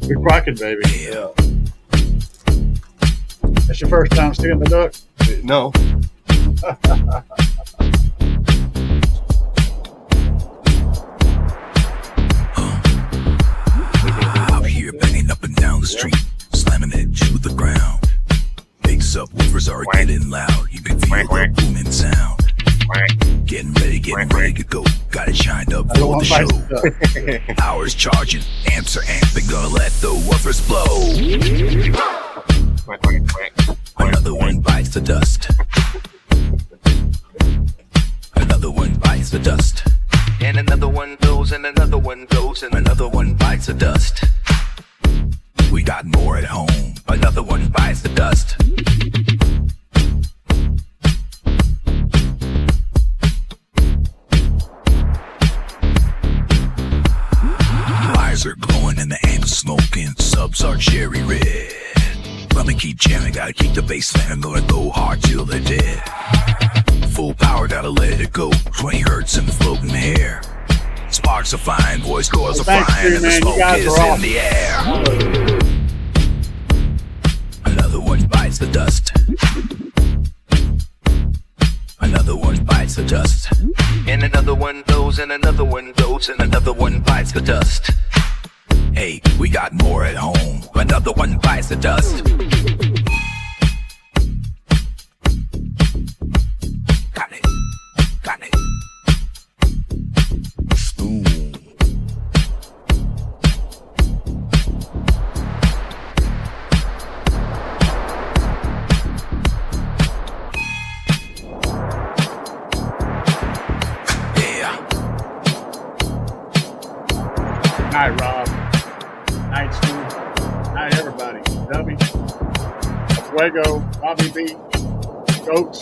We're quacking, baby. Yeah. That's your first time seeing the duck? No. Out here banging up and down the street, slamming it to the ground. Big subwoofers are getting loud. You can feel the booming sound. Getting ready to go. Got it shined up for the show. Hours charging, amps are amping, gonna let the woofers blow. Another one bites the dust. Another one bites the dust. And another one goes, and another one goes, and another one bites the dust. We got more at home. Another one bites the dust. Wires are glowing and the amps smoking. Subs are cherry red. Let me keep jamming, gotta keep the bass slamming. Gonna go hard till they're dead. Full power, gotta let it go. 20 hertz in the floating air. Sparks are flying, voice coils are flying, and the smoke is in the air. Another one bites the dust. Another one bites the dust. And another one goes, and another one goes, and another one bites the dust. Hey, we got more at home. Another one bites the dust. Got it. Got it. Spoon. Yeah. Night, Rob. Night, Stu. Night, everybody. Dubby. Fuego, Bobby B. Goats.